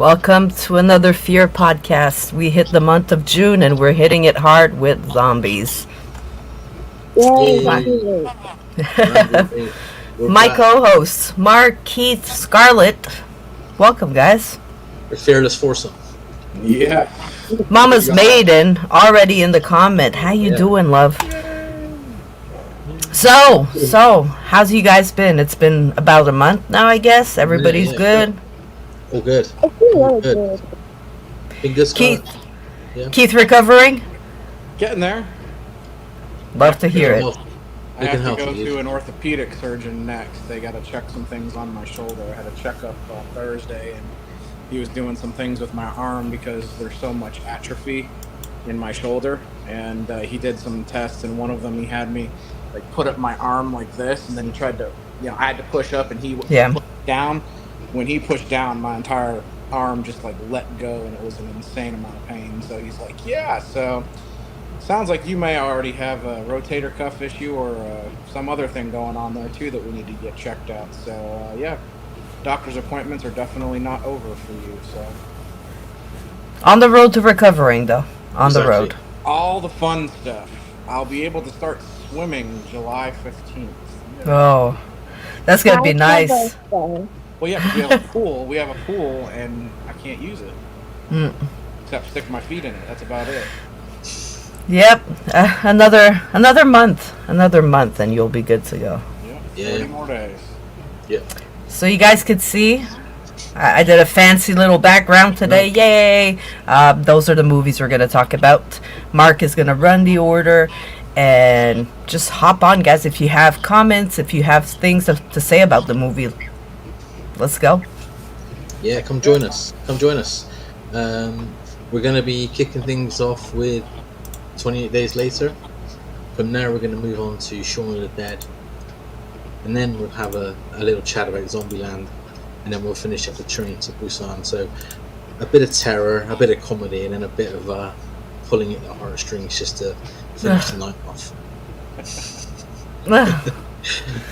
Welcome to another F.E.A.R podcast. We hit the month of June and we're hitting it hard with zombies. Yay, My, zombie. We're my back. co-hosts, Mark, Keith, Scarlett. Welcome, guys. The fearless foursome. Yeah. Mama's Maiden already in the comment. How you doing, love? So, how's you guys been? It's been about a month now, I guess. Everybody's good. All good. I feel All really good. good. Fingers Keith, crossed. Yeah. Keith recovering? Getting there. Love to hear it. I We can have to help go you. to an orthopedic surgeon next. They got to check some things on my shoulder. I had a checkup on Thursday, and he was doing some things with my arm because there's so much atrophy in my shoulder. And he did some tests, and one of them he had me like put up my arm like this, and then he tried to, I had to push up, and he pushed down. When he pushed down, my entire arm just like let go, and it was an insane amount of pain. So he's like, yeah, so sounds like you may already have a rotator cuff issue or some other thing going on there too that we need to get checked out. So yeah, doctor's appointments are definitely not over for you. So On the road to recovering, though. On the Exactly. road. all the fun stuff. I'll be able to start swimming July 15th. Oh, that's gonna be nice. Well, yeah, 'cause we have a pool. We have a pool, and I can't use it except stick my feet in it. That's about it. Yep, another month, and you'll be good to go. Yeah, 30 more days. Yeah. So you guys could see, I did a fancy little background today. Yay! Those are the movies we're gonna talk about. Mark is gonna run the order, and just hop on, guys. If you have comments, if you have things to say about the movie, let's go. Yeah, come join us. Come join us. We're going to be kicking things off with 28 Days Later. From there, we're going to move on to Shaun of the Dead. And then we'll have a little chat about Zombieland. And then we'll finish up the train to Busan. So a bit of terror, a bit of comedy, and then a bit of pulling at the heartstrings just to finish the night off.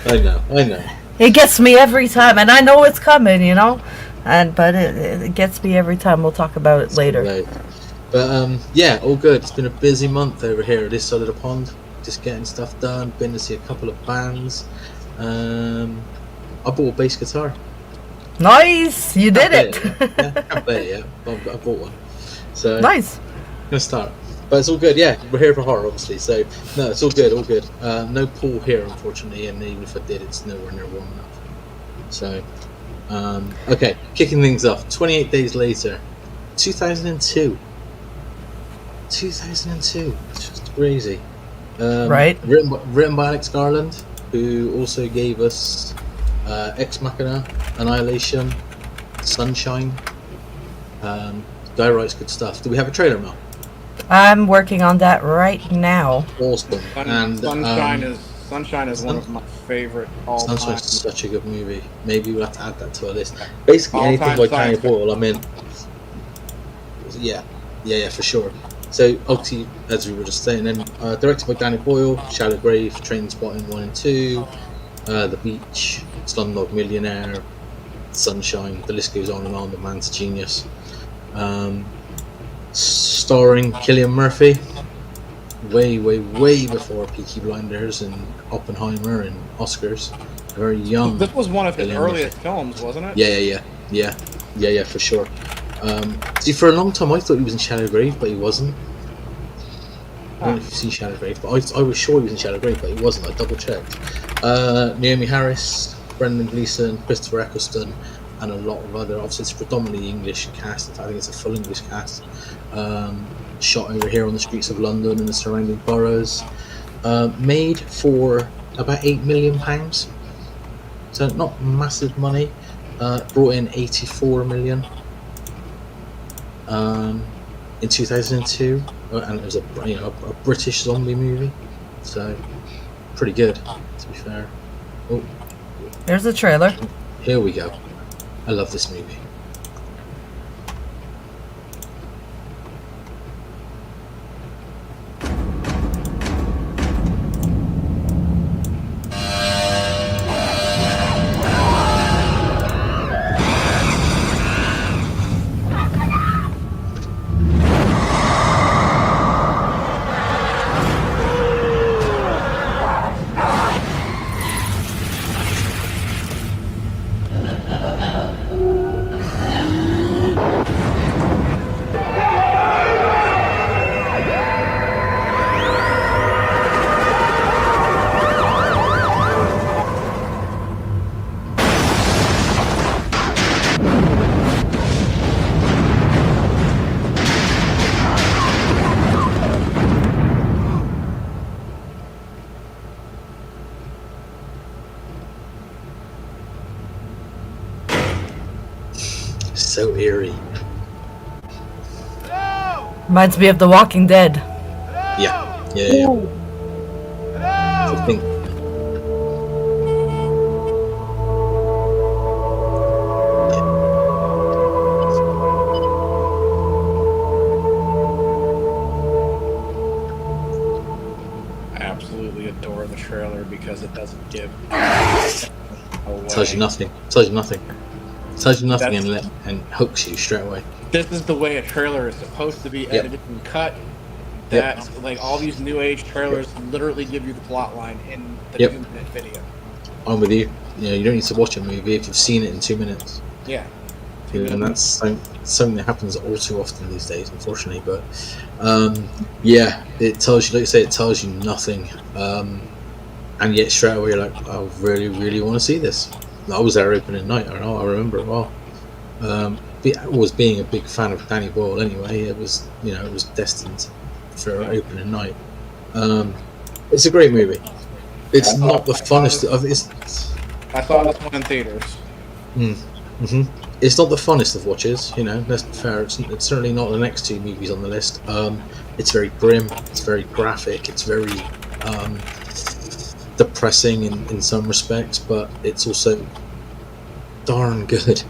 I know. It gets me every time, and I know it's coming, but it gets me every time. We'll talk about it later. Right. But yeah, all good. It's been a busy month over here this side of the pond. Just getting stuff done. Been to see a couple of bands. I bought a bass guitar. Nice, you did it. I can't play it yet, but I bought one. So Nice. I'm gonna start. But it's all good. Yeah, we're here for horror, obviously. So no, it's all good. All good. No pool here, unfortunately, and even if I did, it's nowhere near warm enough. So okay, kicking things off. 28 Days Later, 2002. 2002. It's just crazy. Right. Written by Alex Garland, who also gave us Ex Machina, Annihilation, Sunshine. Guy writes good stuff. Do we have a trailer, Mel? I'm working on that right now. Awesome. And Sunshine is one of my favorite all-time. Sunshine's such a good movie. Maybe we'll have to add that to our list. Basically, anything All-time by Danny science Boyle, I'm in. Yeah, for sure. So, obviously, as we were just saying, then directed by Danny Boyle, Shallow Grave, Trainspotting 1 and 2, The Beach, Slumdog Millionaire, Sunshine, the list goes on and on. The man's a genius. Starring Cillian Murphy, way before Peaky Blinders and Oppenheimer and Oscars. Very young. This was one of his Cillian earliest Murphy. films, wasn't it? Yeah, for sure. See, for a long time I thought he was in Shallow Grave, but he wasn't. I don't know if you've seen Shallow Grave, but I was sure he was in Shallow Grave, but he wasn't. I double checked. Naomi Harris, Brendan Gleeson, Christopher Eccleston, and a lot of other. Obviously, it's predominantly English cast. In fact, I think it's a full English cast. Shot over here on the streets of London and the surrounding boroughs. Made for about £8 million, so not massive money. Brought in 84 million in 2002, and it was a British zombie movie, so pretty good, to be fair. Oh, There's the trailer. here we go. I love this movie. so eerie. Reminds me of The Walking Dead. Yeah. I think I absolutely adore the trailer because it doesn't give away. tells you nothing. And hooks you straight away. This is the way a trailer is supposed to be edited and cut. That's like all these new age trailers literally give you the plot line in the 2-minute video. I'm with you. You don't need to watch a movie if you've seen it in 2 minutes. Yeah. And that's something that happens all too often these days, unfortunately. But it tells you, like you say, it tells you nothing. And yet straight away you're like, I really, really want to see this. I was there opening night. I remember it well. Was being a big fan of Danny Boyle anyway. It was destined for opening night. It's a great movie. It's not the funnest of I saw this one in theaters. It's not the funnest of watches, let's be fair. It's certainly not the next two movies on the list. It's very grim, it's very graphic, it's very depressing in some respects, but it's also darn good.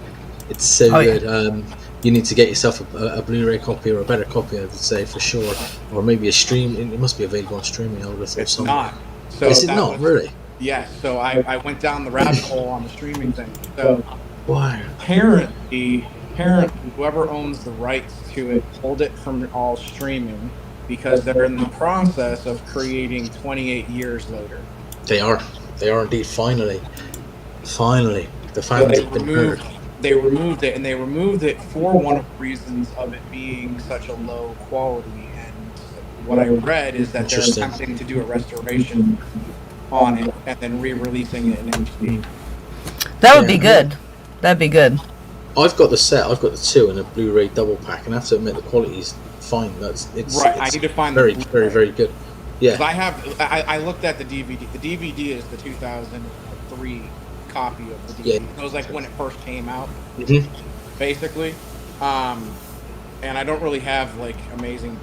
It's so good. You need to get yourself a Blu-ray copy or a better copy, I would say, for sure, or maybe a stream. It must be available on streaming. I would have thought it's somewhere. not. So is it not really? Yes. So I went down the rabbit hole on the streaming thing. So why? Apparently, whoever owns the rights to it pulled it from all streaming because they're in the process of creating 28 years later. They are indeed. Finally, the fans have been heard. They removed it, and they removed it for one of the reasons of it being such a low quality. And what I read is that they're attempting to do a restoration on it and then re-releasing it in HD. That would be good. That'd be good. I've got the set. I've got the 2 in a Blu-ray double pack, and I have to admit the quality's fine. It's I need to find very, the very, very good. Yeah. I looked at the DVD. The DVD is the 2003 copy of the DVD. Yeah. It was like when it first came out, basically. And I don't really have like amazing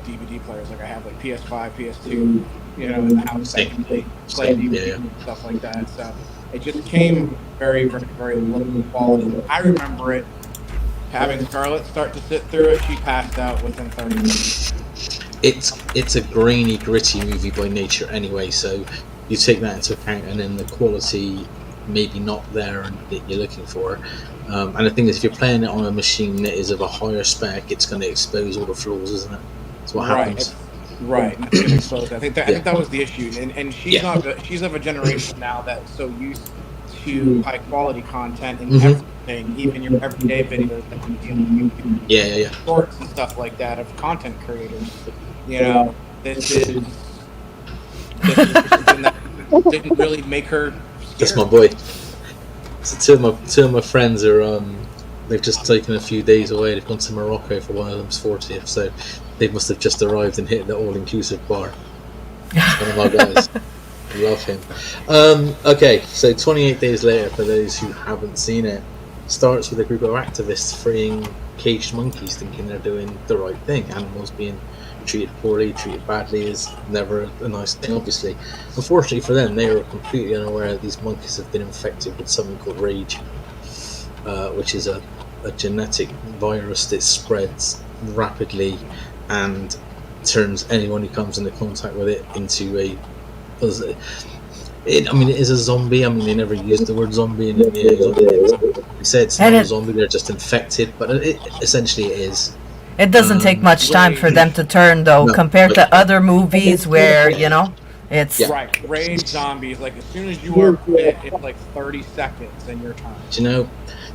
DVD players. Like I have like PS5, PS2, in the house. I can play DVD and stuff like that. So it just came very, very, very low quality. I remember it having Scarlett start to sit through it. She passed out within 30 minutes. It's a grainy, gritty movie by nature anyway, so you take that into account, and then the quality maybe not there that you're looking for. And the thing is, if you're playing it on a machine that is of a higher spec, it's going to expose all the flaws, isn't it? That's what happens. Right. I think that was the issue, and she's of a generation now that's so used to high quality content and everything, even your everyday videos that you see on YouTube, shorts and stuff like that of content creators. This is something that didn't really make her scared. That's my boy. So two of my friends are they've just taken a few days away. They've gone to Morocco for one of them's 40th, so they must have just arrived and hit the all-inclusive bar. One of my guys. I love him. Okay, so 28 days later, for those who haven't seen it, starts with a group of activists freeing caged monkeys, thinking they're doing the right thing. Animals being treated poorly, treated badly is never a nice thing, obviously. Unfortunately for them, they were completely unaware that these monkeys have been infected with something called rage, which is a genetic virus that spreads rapidly and turns anyone who comes into contact with it into a... it is a zombie. They never used the word zombie in it. They say it's not a zombie, they're just infected, but essentially it is. It doesn't take much time for them to turn, though, compared to other movies where, it's... Right, rage zombies, like as soon as you are bit, it's like 30 seconds and you're time.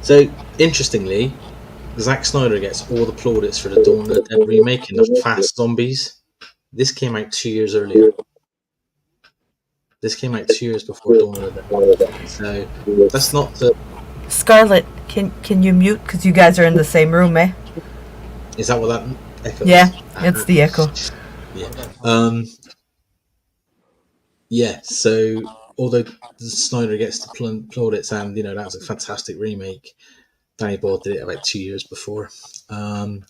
So, interestingly, Zack Snyder gets all the plaudits for the Dawn of the Dead remake and the Fast Zombies. This came out 2 years earlier. This came out 2 years before Dawn of the Dead. So, that's not the... Scarlett, can you mute? Because you guys are in the same room, eh? Is that what that echo is? Yeah, it's the echo. So although Snyder gets the plaudits and, that was a fantastic remake, Danny Boyle did it about 2 years before. And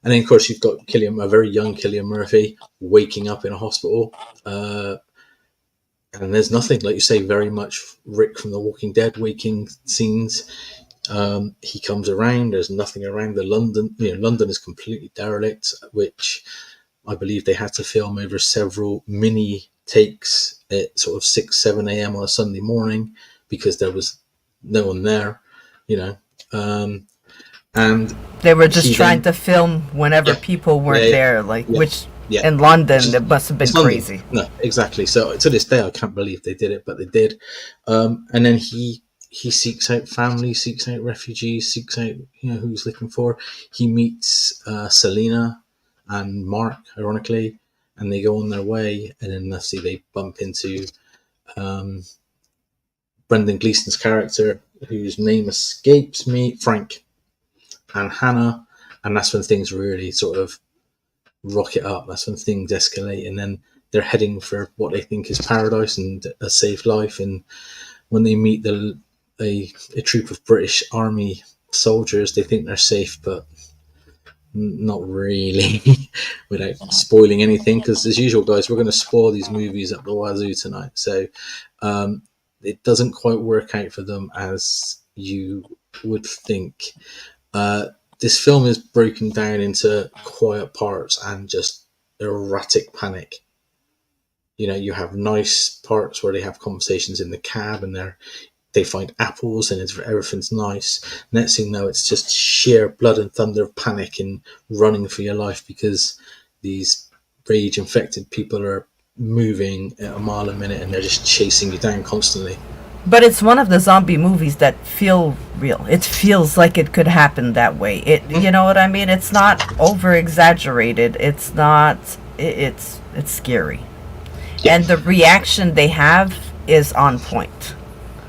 then, of course, you've got a very young Cillian Murphy, waking up in a hospital. And there's nothing, like you say, very much Rick from The Walking Dead waking scenes. He comes around. There's nothing around the London. London is completely derelict, which I believe they had to film over several mini takes at sort of 6, 7 a.m. on a Sunday morning because there was no one there. You know, and They were just he trying then to film whenever yeah people yeah weren't yeah there, like yeah which yeah. in London Just, it must have been it's London. crazy. No, exactly. So to this day, I can't believe they did it, but they did. And then he seeks out family, seeks out refugees, seeks out who he's looking for. He meets Selena and Mark, ironically, and they go on their way. And then let's see, they bump into um, Brendan Gleeson's character, whose name escapes me, Frank, and Hannah, and that's when things really sort of rocket up. That's when things escalate, and then they're heading for what they think is paradise and a safe life. And when they meet a troop of British Army soldiers, they think they're safe, but not really. Without spoiling anything, because as usual, guys, we're going to spoil these movies up the wazoo tonight. So um, it doesn't quite work out for them as you would think. This film is broken down into quiet parts and just erratic panic. You have nice parts where they have conversations in the cab and they find apples and everything's nice. Next thing you know, it's just sheer blood and thunder of panic and running for your life because these rage infected people are moving at a mile a minute and they're just chasing you down constantly. But it's one of the zombie movies that feel real. It feels like it could happen that way. You know what I mean? It's not over exaggerated. It's not. It's scary, Yeah. and the reaction they have is on point.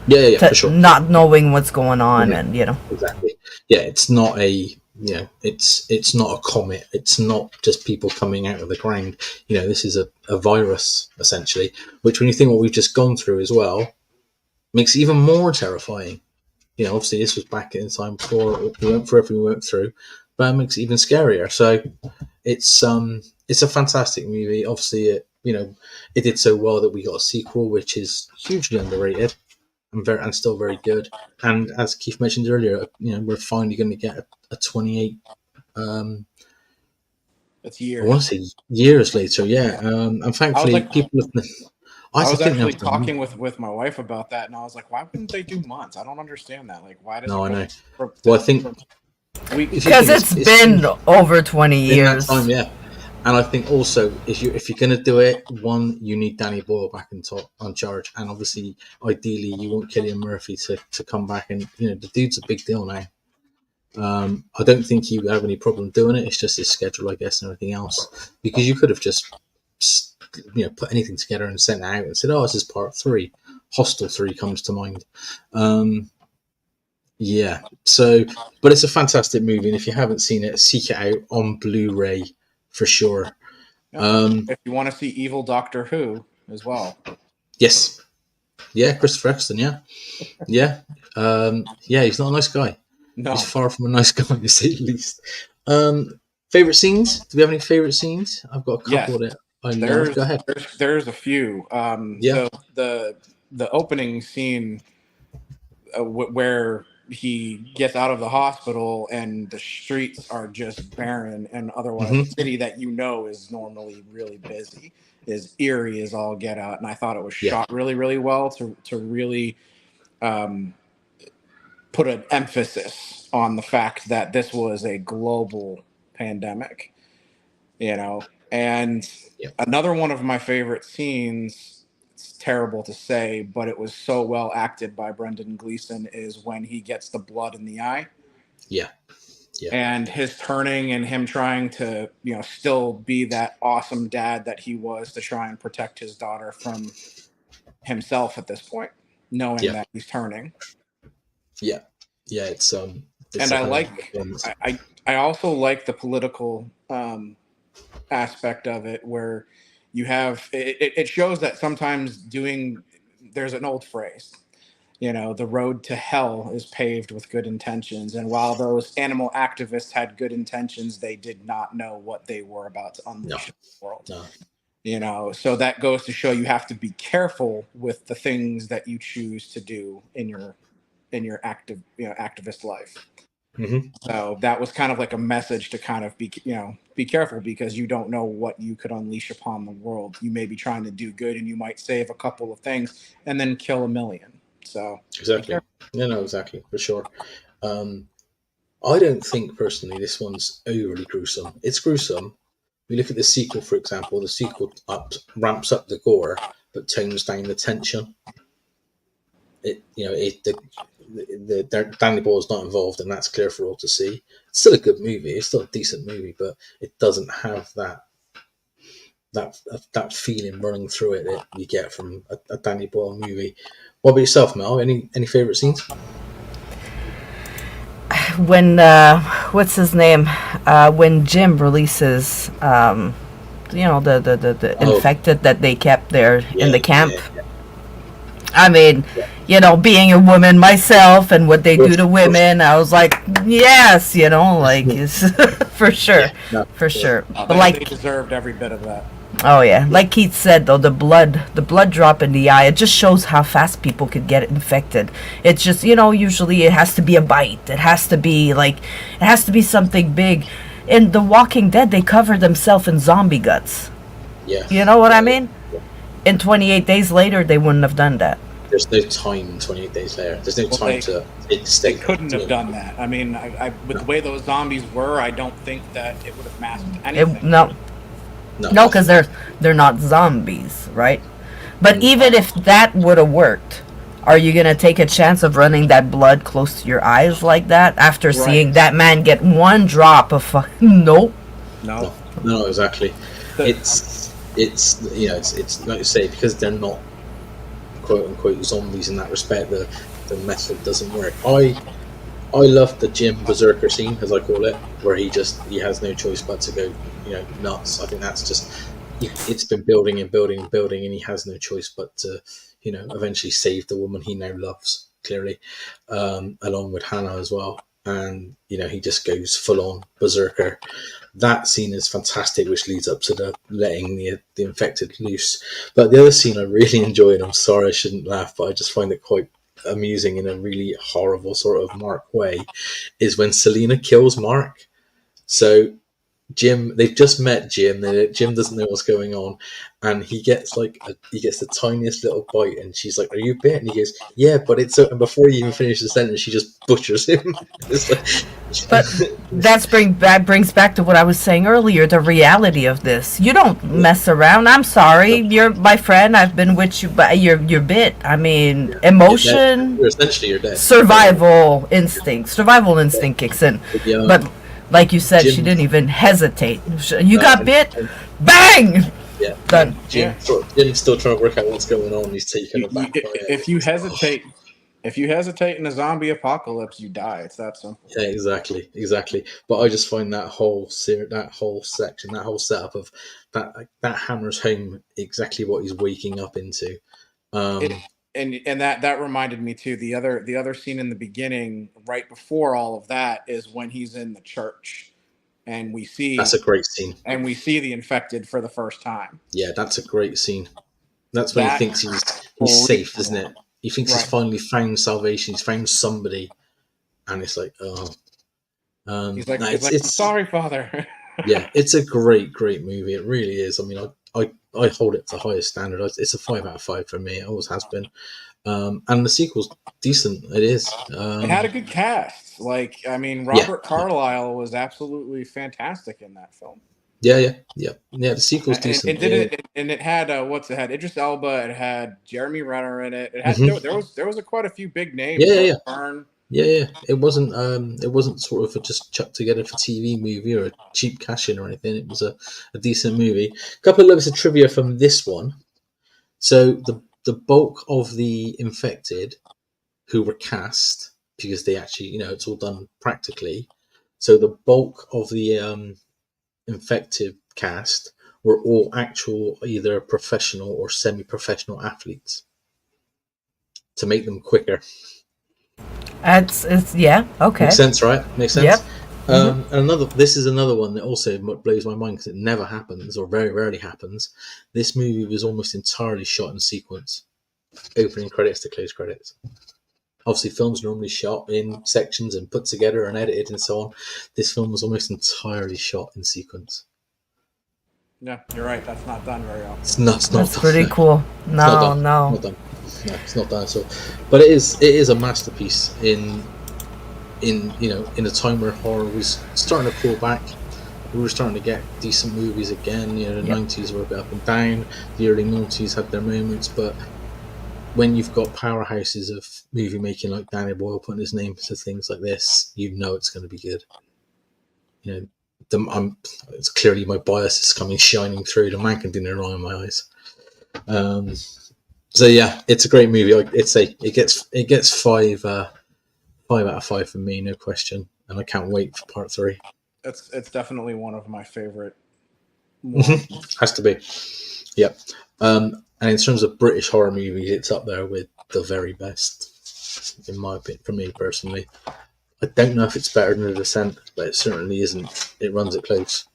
Yeah, To for sure. not knowing what's going on, and Exactly. Yeah, it's not it's not a comet. It's not just people coming out of the ground. This is a virus essentially, which when you think what we've just gone through as well, makes it even more terrifying. Obviously this was back in time before we went through everything we went through, but it makes it even scarier. So it's a fantastic movie. Obviously, it did so well that we got a sequel, which is hugely underrated and still very good. And as Keith mentioned earlier, we're finally going to get a 28. It's I want to years. say years later, yeah. And I was thankfully, like, people have. I I actually was think actually they've. talking with my wife about that, and I was like, why wouldn't they do months? I don't understand that. Like, why does No, it I go know. Well, I think from weeks if you to because think it's it's been over 20 in that time, years. yeah. And I think also if you're going to do it, one, you need Danny Boyle back on charge, and obviously, ideally, you want Cillian Murphy to come back, and the dude's a big deal now. I don't think he would have any problem doing it. It's just his schedule, I guess, and everything else. Because you could have just put anything together and sent it out and said, "Oh, this is part 3." Hostel 3 comes to mind. Yeah. So, but it's a fantastic movie, and if you haven't seen it, seek it out on Blu-ray for sure. Yep. If you want to see evil Doctor Who as well. Yes. Yeah, Christopher Eccleston. Yeah. Yeah. Yeah, he's not a nice guy. He's No. far from a nice guy, to say the least. Favorite scenes? Do we have any favorite scenes? I've got a couple Yes. that I know. There's Go ahead. there's a few. Yeah. So the opening scene where he gets out of the hospital and the streets are just barren and otherwise Hmm. a city that is normally really busy is eerie as all get out, and I thought it was Yeah. shot really really well to really um, put an emphasis on the fact that this was a global pandemic, and Yeah. another one of my favorite scenes, it's terrible to say, but it was so well acted by Brendan Gleeson, is when he gets the blood in the eye Yeah. Yeah. and his turning and him trying to, still be that awesome dad that he was to try and protect his daughter from himself at this point, knowing Yeah. that he's turning. Yeah. Yeah. It's And a I hell of a like, performance. I also like the political aspect of it where you have, it shows that sometimes there's an old phrase. the road to hell is paved with good intentions. And while those animal activists had good intentions, they did not know what they were about to No, unleash in the world. no. So that goes to show you have to be careful with the things that you choose to do in your activist life. Hmm. So that was kind of like a message to kind of be careful, because you don't know what you could unleash upon the world. You may be trying to do good and you might save a couple of things and then kill a million. So be Exactly. careful. Yeah, no, exactly, for sure. Um, I don't think personally this one's overly gruesome. It's gruesome. We look at the sequel, for example. The sequel ramps up the gore, but tones down the tension. Danny Boyle's not involved, and that's clear for all to see. It's still a good movie. It's still a decent movie, but it doesn't have that feeling running through it that you get from a Danny Boyle movie. What about yourself, Mel? Any favorite scenes? When what's his name? When Jim releases, the Oh, infected that they kept there in yeah, the camp. yeah, I mean, yeah. being a woman myself and what they do to For sure. women, I was like, yes, like it's for sure, Yeah, no, for for sure. sure. But They like, deserved every bit of that. oh yeah, like Keith said though, the blood drop in the eye, it just shows how fast people could get infected. It's just, usually it has to be a bite. It has to be something big. In The Walking Dead, they cover themselves in zombie guts. Yeah, You know what I yeah, mean? yeah. In 28 days later, they wouldn't have done that. There's no time. 28 days later. There's no Well, time to take the they state. couldn't have done that. I mean, with No, the way those zombies were, I don't think that it would have masked It, anything. no, no, no, because definitely. they're not zombies, right? But Mm. even if that would have worked, are you gonna take a chance of running that blood close to your eyes like that after Right. seeing that man get one drop of nope? No. No, no, exactly. The, It's like you say, because they're not quote unquote zombies in that respect. The method doesn't work. I love the Jim Berserker scene, as I call it, where he has no choice but to go, nuts. I think that's just it's been building and building and building, and he has no choice but to, eventually save the woman he now loves, clearly, along with Hannah as well. And he just goes full on berserker. That scene is fantastic, which leads up to the letting the infected loose. But the other scene I really enjoy, and I'm sorry I shouldn't laugh, but I just find it quite amusing in a really horrible sort of Mark way, is when Selena kills Mark. So they've just met Jim. Jim doesn't know what's going on, and he gets the tiniest little bite, and she's like, "Are you bit?" And he goes, "Yeah, but it's." And before he even finishes the sentence, she just butchers him. It's But like, that brings back to what I was saying earlier, the reality of this. You don't mess around. I'm sorry, no, you're my friend. I've been with you, but you're bit. I mean, you're dead. emotion, You're dead. survival instinct kicks in. Yeah, But like you said, she Jim. didn't even hesitate. You No, got bit, and bang, yeah, done. and yeah. Jim's still trying to work out what's going on. He's taken aback by it. If you hesitate, in a zombie apocalypse, you die. It's that simple. Yeah, exactly. But I just find that whole section, that whole setup of that hammers home exactly what he's waking up into. It Um, and that reminded me too. The other scene in the beginning, right before all of that, is when he's in the church, and we that's see a great scene. the infected for the first time. Yeah, that's a great scene. That's when he That thinks he's freaked safe, me isn't out. it? He thinks he's Right. finally found salvation. He's found somebody, and it's like, oh, no, He's like, I'm it's sorry, Father. yeah, it's a great movie. It really is. I mean, I hold it to the highest standard. It's a 5 out of 5 for me. It always has been. And the sequel's decent. It is. It had a good cast. Like, I mean, Yeah, Robert Carlyle was absolutely fantastic in that film. yeah. The sequel's And decent. it did Yeah. it, and it had it had Idris Elba, it had Jeremy Renner in it. It had Hmm. there was quite a few big names. Yeah, yeah, Rose yeah. Byrne. Yeah. It wasn't sort of a just chucked together for TV movie or a cheap cash in or anything. It was a decent movie. A couple of bits of trivia from this one. So the bulk of the infected who were cast, because they actually, it's all done practically. So the bulk of the infected cast were all actual either professional or semi-professional athletes. to make them quicker. It's yeah, okay. Makes sense, right? Makes sense. Yep. And this is another one that also blows my mind because it never happens or very rarely happens. This movie was almost entirely shot in sequence, opening credits to close credits. Obviously, films normally shot in sections and put together and edited and so on. This film was almost entirely shot in sequence. Yeah, you're right. That's not done very often. It's not That's done. pretty cool. No, It's no. not done. No, it's not done at all. But it is a masterpiece in a time where horror was starting to pull back. We were starting to get decent movies again. The 90s were a bit up and down. The early 90s had their moments, but when you've got powerhouses of movie making like Danny Boyle putting his name to things like this, it's going to be good. It's clearly my bias is shining through. The man can do no wrong in my eyes. So yeah, it's a great movie. It gets 5 out of 5 for me, no question. And I can't wait for part 3. It's definitely one of my favorite ones. Has to be. Yep. And in terms of British horror movies, it's up there with the very best, in my opinion, for me personally. I don't know if it's better than The Descent, but it certainly isn't. It runs it close.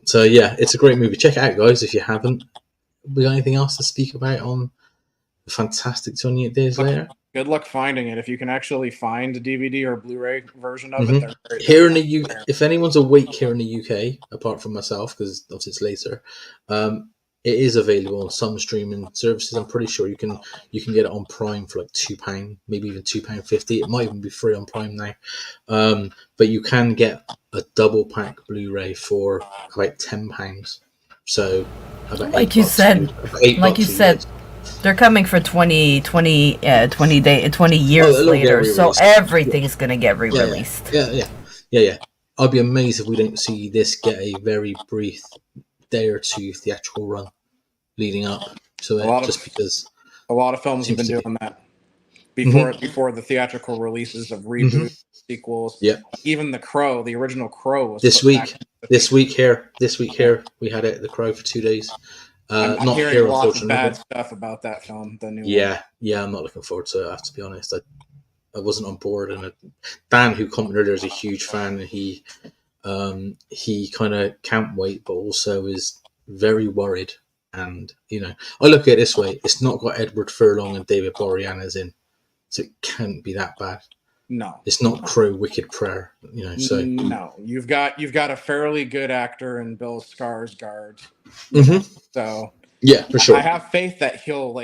So yeah, it's a great movie. Check it out, guys, if you haven't. We got anything else to speak about on the fantastic 28 Days Later? Good luck finding it. If you can actually find a DVD or Blu-ray version of it, here in the UK, if anyone's awake here in the UK, apart from myself, because obviously it's later, it is available on some streaming services. I'm pretty sure you can get it on Prime for like £2, maybe even £2.50. It might even be free on Prime now, but you can get a double pack Blu-ray for about £10. So about like you said, they're coming for 20 years later, so everything's going to get re-released. Yeah. I'd be amazed if we don't see this get a very brief day or two theatrical run leading up to it, because a lot of films have been doing that before the theatrical releases of reboots, sequels. Yeah, even The Crow, the original Crow, was this week. This week here, we had it, The Crow, for 2 days. I'm not hearing here, lots of bad stuff about that film. The new one. Yeah, I'm not looking forward to it. I have to be honest. I wasn't on board, and Dan, who commented earlier, is a huge fan, and he kind of can't wait, but also is very worried. And I look at it this way: it's not got Edward Furlong and David Boreanaz in, so it can't be that bad. No, it's not Crow Wicked Prayer. So no, you've got a fairly good actor in Bill Skarsgård. So yeah, for sure. I have faith that he'll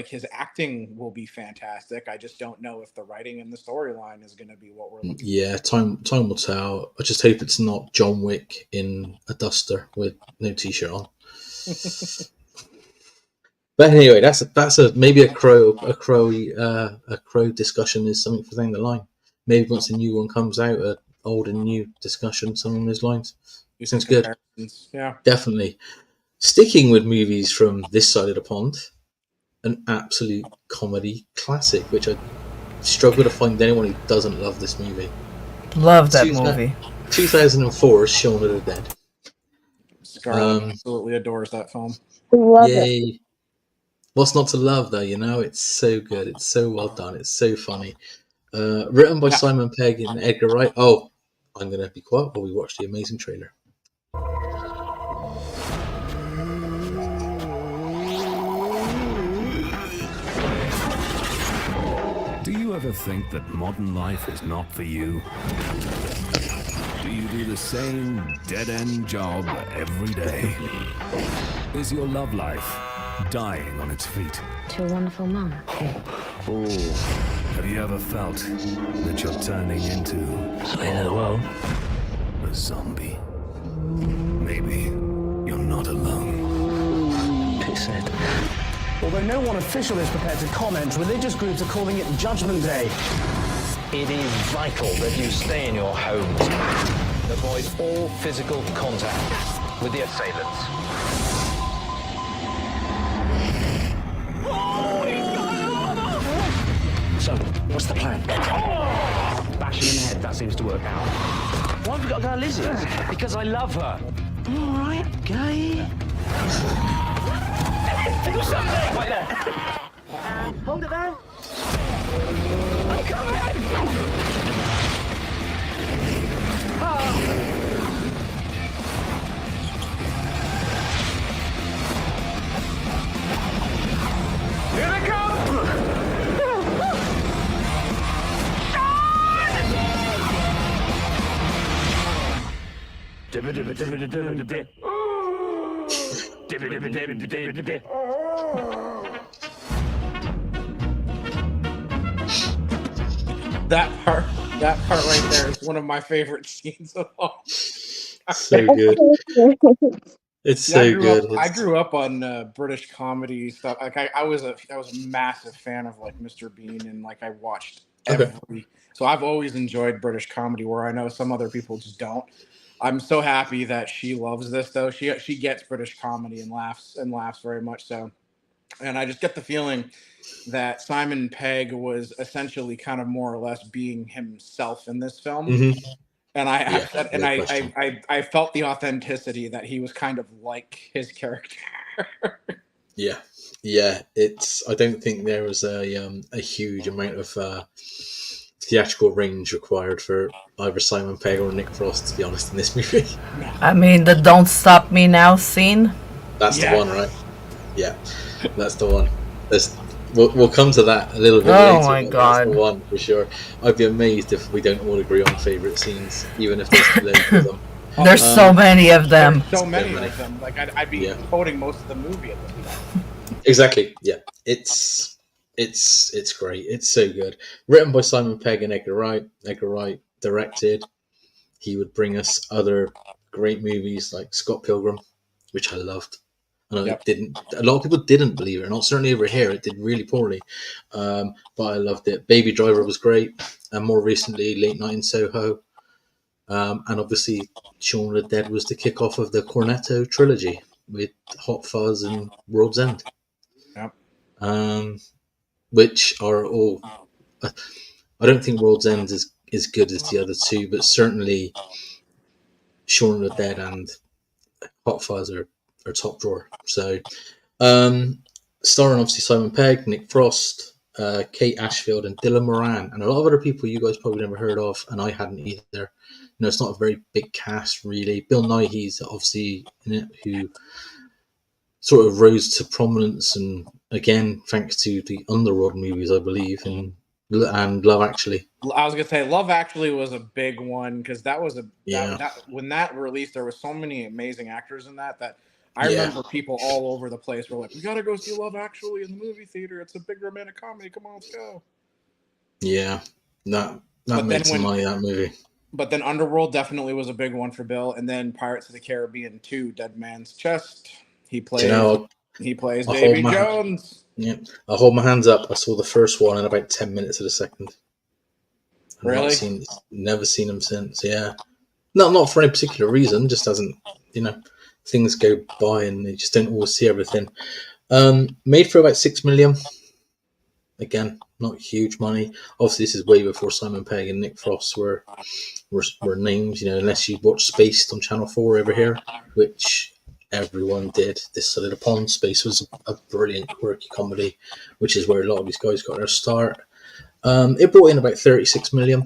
his acting will be fantastic. I just don't know if the writing and the storyline is going to be what we're looking for. Yeah, time will tell. I just hope it's not John Wick in a duster with no t-shirt on. But anyway, that's maybe a crow discussion is something for down the line. Maybe once a new one comes out, an old and new discussion, something on those lines. Sounds good. Yeah, definitely. Sticking with movies from this side of the pond, an absolute comedy classic, which I struggle to find anyone who doesn't love this movie. Love that movie. 2004's Shaun of the Dead. Scarlett absolutely adores that film. Love Yay. it. What's not to love, though? It's so good. It's so well done. It's so funny. Written by Simon Pegg and Edgar Wright. Oh, I'm going to be quiet while we watch the amazing trailer. Do you ever think that modern life is not for you? Do you do the same dead-end job every day? Is your love life dying on its feet? To a wonderful mum. Have you ever felt that you're turning into the end of the world? A zombie? Maybe you're not alone. Piss it. Although no one official is prepared to comment, religious groups are calling it Judgment Day. It is vital that you stay in your homes. Avoid all physical contact with the assailants. So, what's the plan? Bash him in the head, that seems to work out. Why have we got to go Lizzie's? Because I love her. Alright, gay. Do something! Wait there. Under there. I'm coming. Here they come. That part right there is one of my favorite scenes of all. So good. It's Yeah, so good. I grew up on British comedy stuff. Like I was a massive fan of like Mr. Bean, and like I watched Okay. every. So I've always enjoyed British comedy, where I know some other people just don't. I'm so happy that she loves this though. She gets British comedy and laughs very much so. And I just get the feeling that Simon Pegg was essentially kind of more or less being himself in this film. hmm And Yeah, no question. I felt the authenticity that he was kind of like his character. Yeah, yeah. It's. I don't think there was a huge amount of theatrical range required for either Simon Pegg or Nick Frost, to be honest, in this movie. I mean, the "Don't Stop Me Now" scene. That's Yes. the one, right? Yeah, that's the one. We'll come to that a little bit Oh later. my but that's the God. one for sure. I'd be amazed if we don't all agree on favourite scenes, even if there's loads of them. There's so many of them. There's so many many. of them. Like I'd be Yeah. quoting most of the movie at this point. Exactly. Yeah, it's great. It's so good. Written by Simon Pegg and Edgar Wright. Edgar Wright directed. He would bring us other great movies like Scott Pilgrim, which I loved. I know Yep. it didn't. A lot of people didn't believe it. Not certainly over here. It did really poorly, but I loved it. Baby Driver was great, and more recently, Late Night in Soho, and obviously, Shaun of the Dead was the kickoff of the Cornetto trilogy with Hot Fuzz and World's End, Yep. which are all. I don't think World's End is as good as the other two, but certainly Shaun of the Dead and Hot Fuzz are top drawer. So, starring obviously Simon Pegg, Nick Frost, Kate Ashfield, and Dylan Moran, and a lot of other people you guys probably never heard of, and I hadn't either. You know, it's not a very big cast, really. Bill Nighy's obviously in it, who sort of rose to prominence, and again, thanks to the Underworld movies, I believe, and Love Actually. I was gonna say Love Actually was a big one because that was Yeah, that when that released, there was so many amazing actors in that I yeah, remember people all over the place were like, "We gotta go see Love Actually in the movie theater. It's a big romantic comedy. Come on, let's go." yeah. That But made then some money, that movie. But then Underworld definitely was a big one for Bill, and then Pirates of the Caribbean 2, Dead Man's Chest. He Do you plays know, I hold Davy my Jones. yeah, I hold my hands up. I saw the first one in about 10 minutes of the second. I've Really? never seen them since. Yeah, not for any particular reason. Just doesn't, you know, things go by and you just don't always see everything. Made for about 6 million. Again, not huge money. Obviously, this is way before Simon Pegg and Nick Frost were names. You know, unless you watch Spaced on Channel 4 over here, which everyone did. This side of the pond. Space was a brilliant, quirky comedy, which is where a lot of these guys got their start. It brought in about 36 million,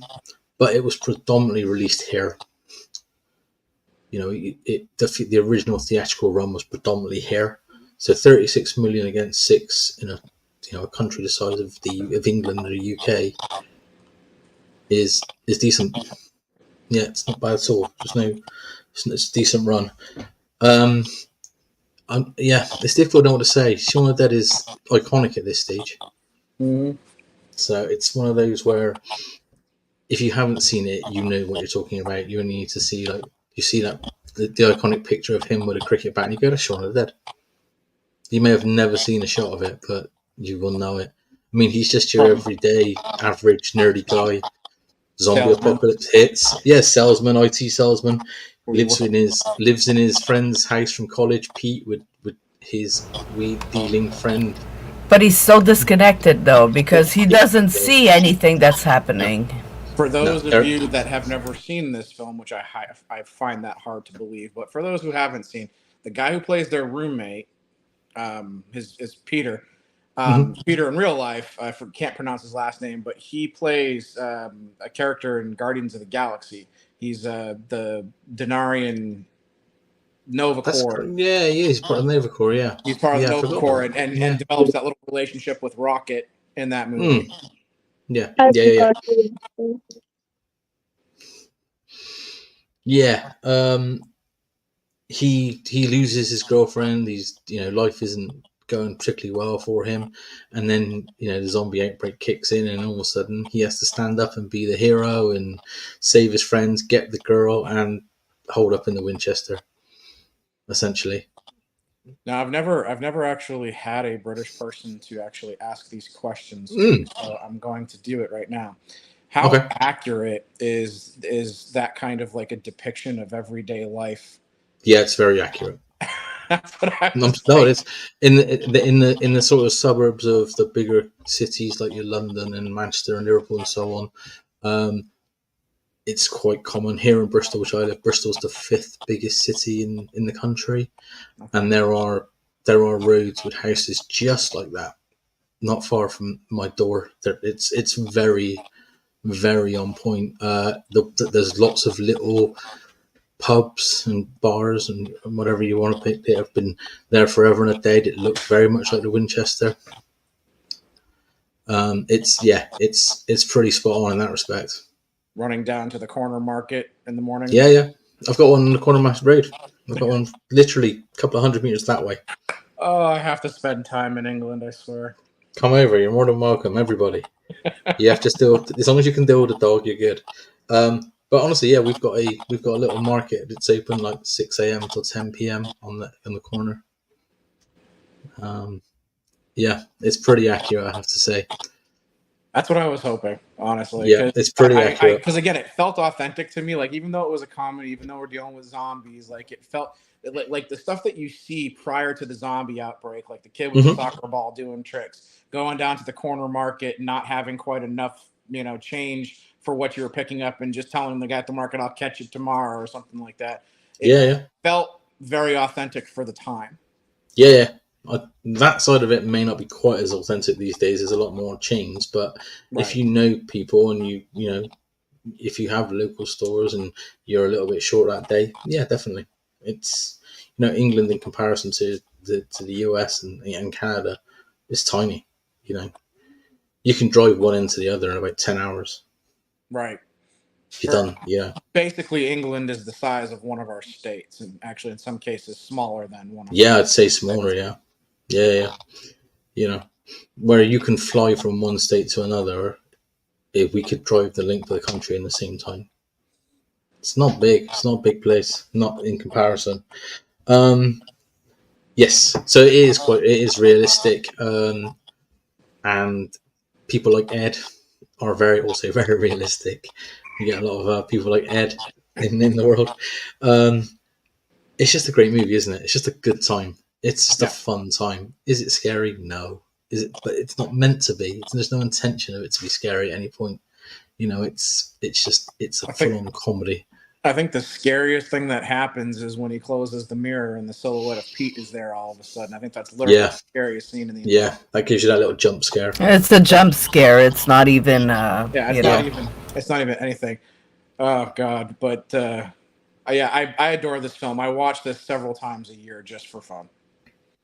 but it was predominantly released here. You know, the original theatrical run was predominantly here. So 36 million against 6 in a country the size of England or the UK is decent. Yeah, it's not bad at all. It's a decent run. Yeah, it's difficult to know what to say. Shaun of the Dead is iconic at this stage. Mm-hmm. So it's one of those where if you haven't seen it, you know what you're talking about. You only need to see you see that the iconic picture of him with a cricket bat, and you go to Shaun of the Dead. You may have never seen a shot of it, but you will know it. I mean, he's just your everyday, average, nerdy guy. Zombie Salesman. apocalypse hits. Yeah, salesman, IT salesman. Lives in his friend's house from college, Pete, with his weed dealing friend. But he's so disconnected though because he doesn't see anything that's happening. For those of you that have never seen this film, which I find that hard to believe, but for those who haven't seen, the guy who plays their roommate, is Peter. Peter in real life, can't pronounce his last name, but he plays a character in Guardians of the Galaxy. He's the Denarian Nova Corps. Yeah, he is part of Nova Corps. Yeah, He's part of yeah, the I Nova forgot Corps about that. and develops that little relationship with Rocket in that movie. Yeah, I yeah, yeah, yeah. forgot to- Yeah. He loses his girlfriend. He's life isn't going particularly well for him, and then the zombie outbreak kicks in, and all of a sudden he has to stand up and be the hero and save his friends, get the girl, and hold up in the Winchester. Essentially, Now, I've never actually had a British person to actually ask these questions to, Mm, so I'm going to do it right now. How okay. accurate is that kind of like a depiction of everyday life? Yeah, it's very accurate. That's what I No, was no, like. it's in the sort of suburbs of the bigger cities like your London and Manchester and Liverpool and so on. It's quite common here in Bristol, which I live. Bristol's the fifth biggest city in the country, and there are roads with houses just like that, not far from my door. It's very very on point. There's lots of little pubs and bars and whatever you want to pick. They have been there forever and a day. It look very much like the Winchester. It's pretty spot on in that respect. Running down to the corner market in the morning. Yeah, yeah. I've got one on the corner of Mass Road. I've got one literally a couple of 100 meters that way. Oh, I have to spend time in England, I swear. Come over. You're more than welcome, everybody. You have to still, as long as you can deal with the dog, you're good. But honestly, yeah, we've got a little market. It's open like 6 a.m. till 10 p.m. on the corner. Yeah, it's pretty accurate, I have to say. That's what I was hoping, honestly. Yeah, it's pretty accurate. Because again, it felt authentic to me. Like even though it was a comedy, even though we're dealing with zombies, like it felt like the stuff that you see prior to the zombie outbreak, like the kid with the soccer ball doing tricks, going down to the corner market, not having quite enough, change for what you were picking up, and just telling the guy at the market, "I'll catch you tomorrow" or something like that. It Yeah. felt very authentic for the time. Yeah. That side of it may not be quite as authentic these days. There's a lot more chains, but if you know people and if you have local stores and you're a little bit short that day, yeah, definitely. It's England in comparison to the US and Canada is tiny. You can drive one into the other in about 10 hours. Right. You're done. Yeah. Basically, England is the size of one of our states, and actually, in some cases, smaller than one. Yeah, I'd say smaller. Yeah. Where you can fly from one state to another, if we could drive the length of the country in the same time. It's not big. It's not a big place. Not in comparison. Yes. So it is realistic. And people like Ed are also very realistic. You get a lot of people like Ed in the world. It's just a great movie, isn't it? It's just a good time. It's just a fun time. Is it scary? No. Is it? But it's not meant to be. There's no intention of it to be scary at any point. It's a full-on comedy. I think the scariest thing that happens is when he closes the mirror and the silhouette of Pete is there all of a sudden. I think that's literally the scariest scene in the entire Yeah, that gives you that little jump scare. It's a jump scare. It's not even. It's not even anything. Oh God! But I adore this film. I watch this several times a year just for fun.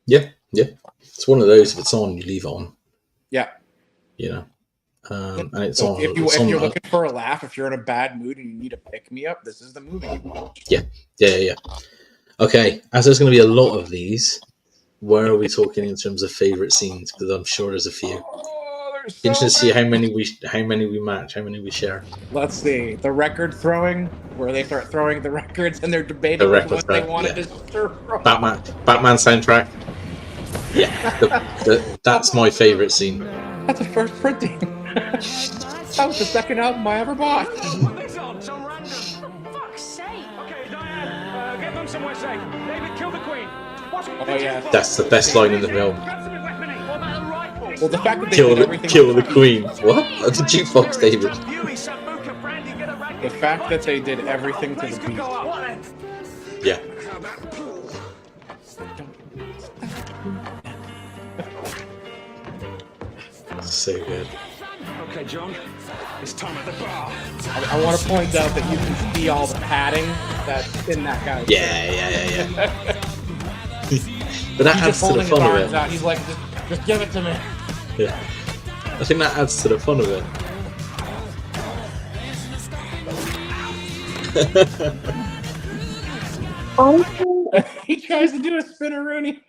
Yeah. It's one of those. If it's on, you leave it on. Yeah. And it's So on. if you're looking for a laugh, if you're in a bad mood and you need a pick me up, this is the movie you watch. Yeah. Okay, as there's going to be a lot of these, where are we talking in terms of favorite scenes? Because I'm sure there's a few. Interesting to see how many we match, how many we share. Let's see. The record throwing, where they start throwing the records and they're debating what they wanted to throw. Batman soundtrack. Yeah, that's my favorite scene. That's the first printing. That was the second album I ever bought. Put this on, so random. Fuck's sake. Okay, Diane, get them somewhere safe. David, kill the Queen. That's the best line in the film. Well, the fact that they kill did everything kill the Queen. What? That's a jukebox, David. The fact that they did everything to the beat. Yeah. So good. Okay, John, it's time at the bar. I want to point out that you can see all the padding that's in that guy's shirt. Yeah. But that He's adds just to the holding his fun of arms it. out. He's like, just give it to me. Yeah. I think that adds to the fun of it. Honestly, He tries to do a spinneroonie.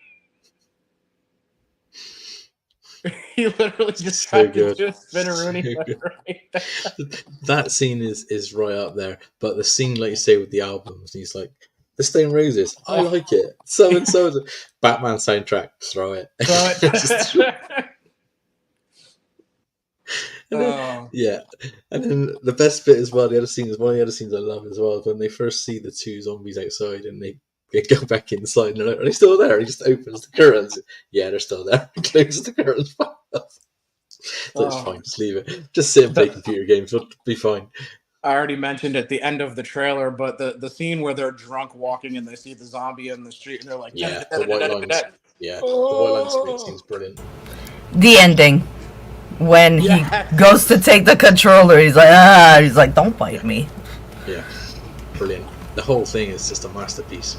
He literally just So tried good. to do a spinneroonie. So That's good. right. That scene is right up there. But the scene, like you say, with the albums, he's like, the Stone Roses, I like it. So and so. Batman soundtrack, throw it. Throw Just it. And then, yeah, and then the best bit as well. The other scene is one of the other scenes I love as well. Is when they first see the two zombies outside and they go back inside and they're like, "Are they still there?" He just opens the curtains. Yeah, they're still there. He closes the curtains. So it's fine. Just leave it. Just sit and play computer games. It'll be fine. I already mentioned at the end of the trailer, but the scene where they're drunk walking and they see the zombie in the street and they're like, Yeah, the white lines. Yeah, the white lines scene's brilliant. The ending. When Yes. he goes to take the controller, he's like, don't bite me. Yeah, brilliant. The whole thing is just a masterpiece.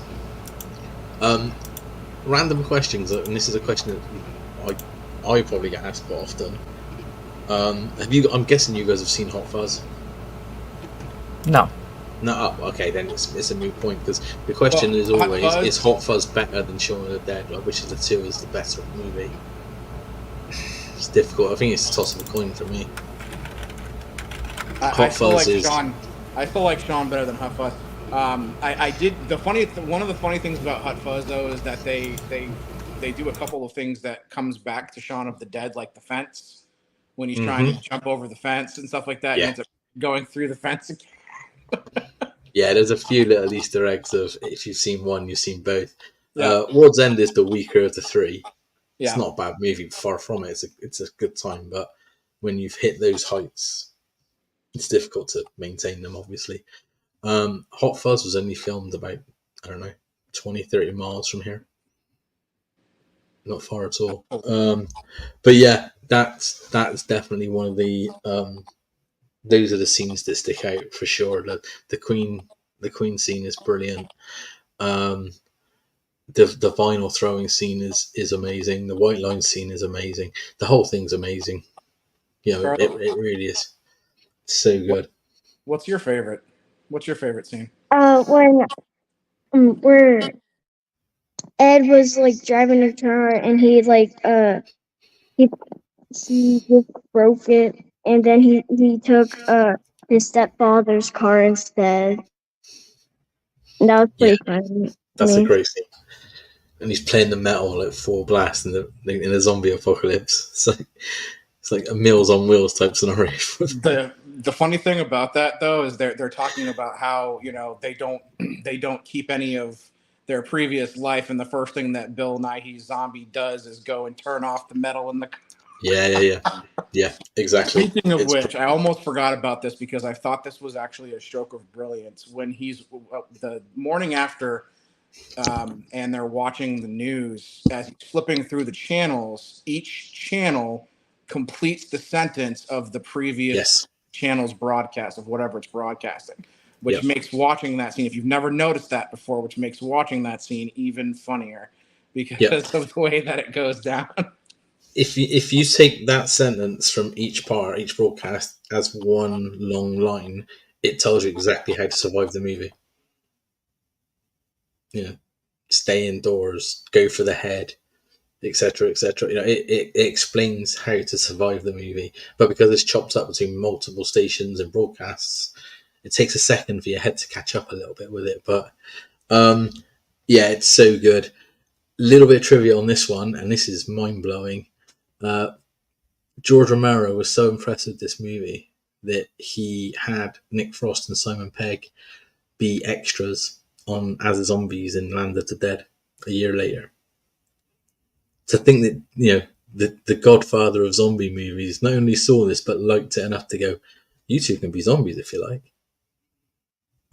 Random questions, and this is a question that I probably get asked quite often. I'm guessing you guys have seen Hot Fuzz. No. No, okay, then it's a moot point because the question is always: is Hot Fuzz better than Shaun of the Dead? Like, which of the two is the better movie? It's difficult. I think it's a toss of a coin for me. I still like Shaun. I still like Shaun better than Hot Fuzz. I did one of the funny things about Hot Fuzz though is that they do a couple of things that comes back to Shaun of the Dead, like the fence when he's trying to jump over the fence and stuff like that. Yeah. He ends up going through the fence again. Yeah, there's a few little Easter eggs of if you've seen one, you've seen both. Yeah. World's End is the weaker of the three. Yeah. It's not a bad movie, far from it. It's a good time, but when you've hit those heights, it's difficult to maintain them, obviously. Hot Fuzz was only filmed about, 20, 30 miles from here. Not far at all. But yeah, that's definitely one of the those are the scenes that stick out for sure. The Queen scene is brilliant. The vinyl throwing scene is amazing. The white line scene is amazing. The whole thing's amazing. Yeah, it really is. It's so good. What's your favorite? What's your favorite scene? when where Ed was like driving a car and he he just broke it and then he took his stepfather's car instead. And that was pretty funny. That's a great scene. And he's playing the metal at full blast in a zombie apocalypse. It's like a Meals on Wheels type scenario. The funny thing about that though is they're talking about how they don't keep any of their previous life, and the first thing that Bill Nighy's zombie does is go and turn off the metal in the car. Yeah, exactly. Speaking of which, I almost forgot about this because I thought this was actually a stroke of brilliance. When he's the morning after, and they're watching the news, as he's flipping through the channels, each channel completes the sentence of the previous channel's broadcast of whatever it's broadcasting, which makes watching that scene, if you've never noticed that before, which makes watching that scene even funnier because of the way that it goes down. If you take that sentence from each broadcast as one long line, it tells you exactly how to survive the movie. Stay indoors, go for the head, etc., etc. It explains how to survive the movie, but because it's chopped up between multiple stations and broadcasts, it takes a second for your head to catch up a little bit with it. But it's so good. Little bit of trivia on this one, and this is mind blowing. George Romero was so impressed with this movie that he had Nick Frost and Simon Pegg be extras on as the zombies in Land of the Dead a year later. To think that the godfather of zombie movies not only saw this but liked it enough to go, you two can be zombies if you like.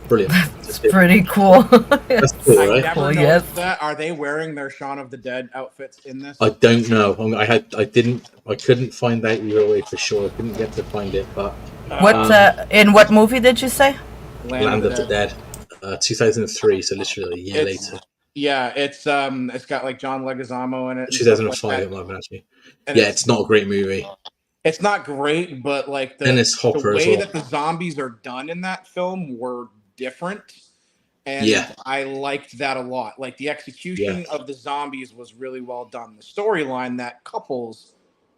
Brilliant. It's pretty cool. That's cool, I right? never Cool, noticed yes. that. Are they wearing their Shaun of the Dead outfits in this? I don't know. I couldn't find out either way for sure. I couldn't get to find it, but What in what movie did you say? Land Land of of the the Dead, 2003, so literally a year It's later. yeah, it's got like John Leguizamo in it and stuff like 2005, it that. might have been actually. And Yeah, it's not a great movie. it's not great, but like Dennis the Hopper as way well. that the zombies are done in that film were different, and Yeah. I liked that a lot. Like the execution Yeah. of the zombies was really well done. The storyline that couples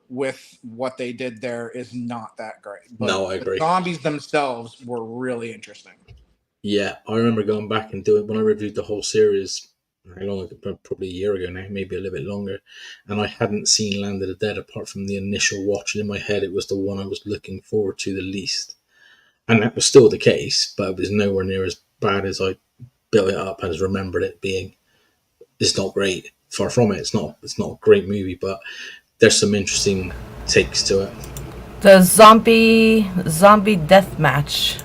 with what they did there is not that great, but No, I the agree. zombies themselves were really interesting. Yeah, I remember going back and doing when I reviewed the whole series. How long? Probably a year ago now, maybe a little bit longer. And I hadn't seen Land of the Dead apart from the initial watch. And in my head, it was the one I was looking forward to the least. And that was still the case, but it was nowhere near as bad as I built it up and as remembered it being. It's not great. Far from it. It's not. It's not a great movie, but there's some interesting takes to it. The zombie death match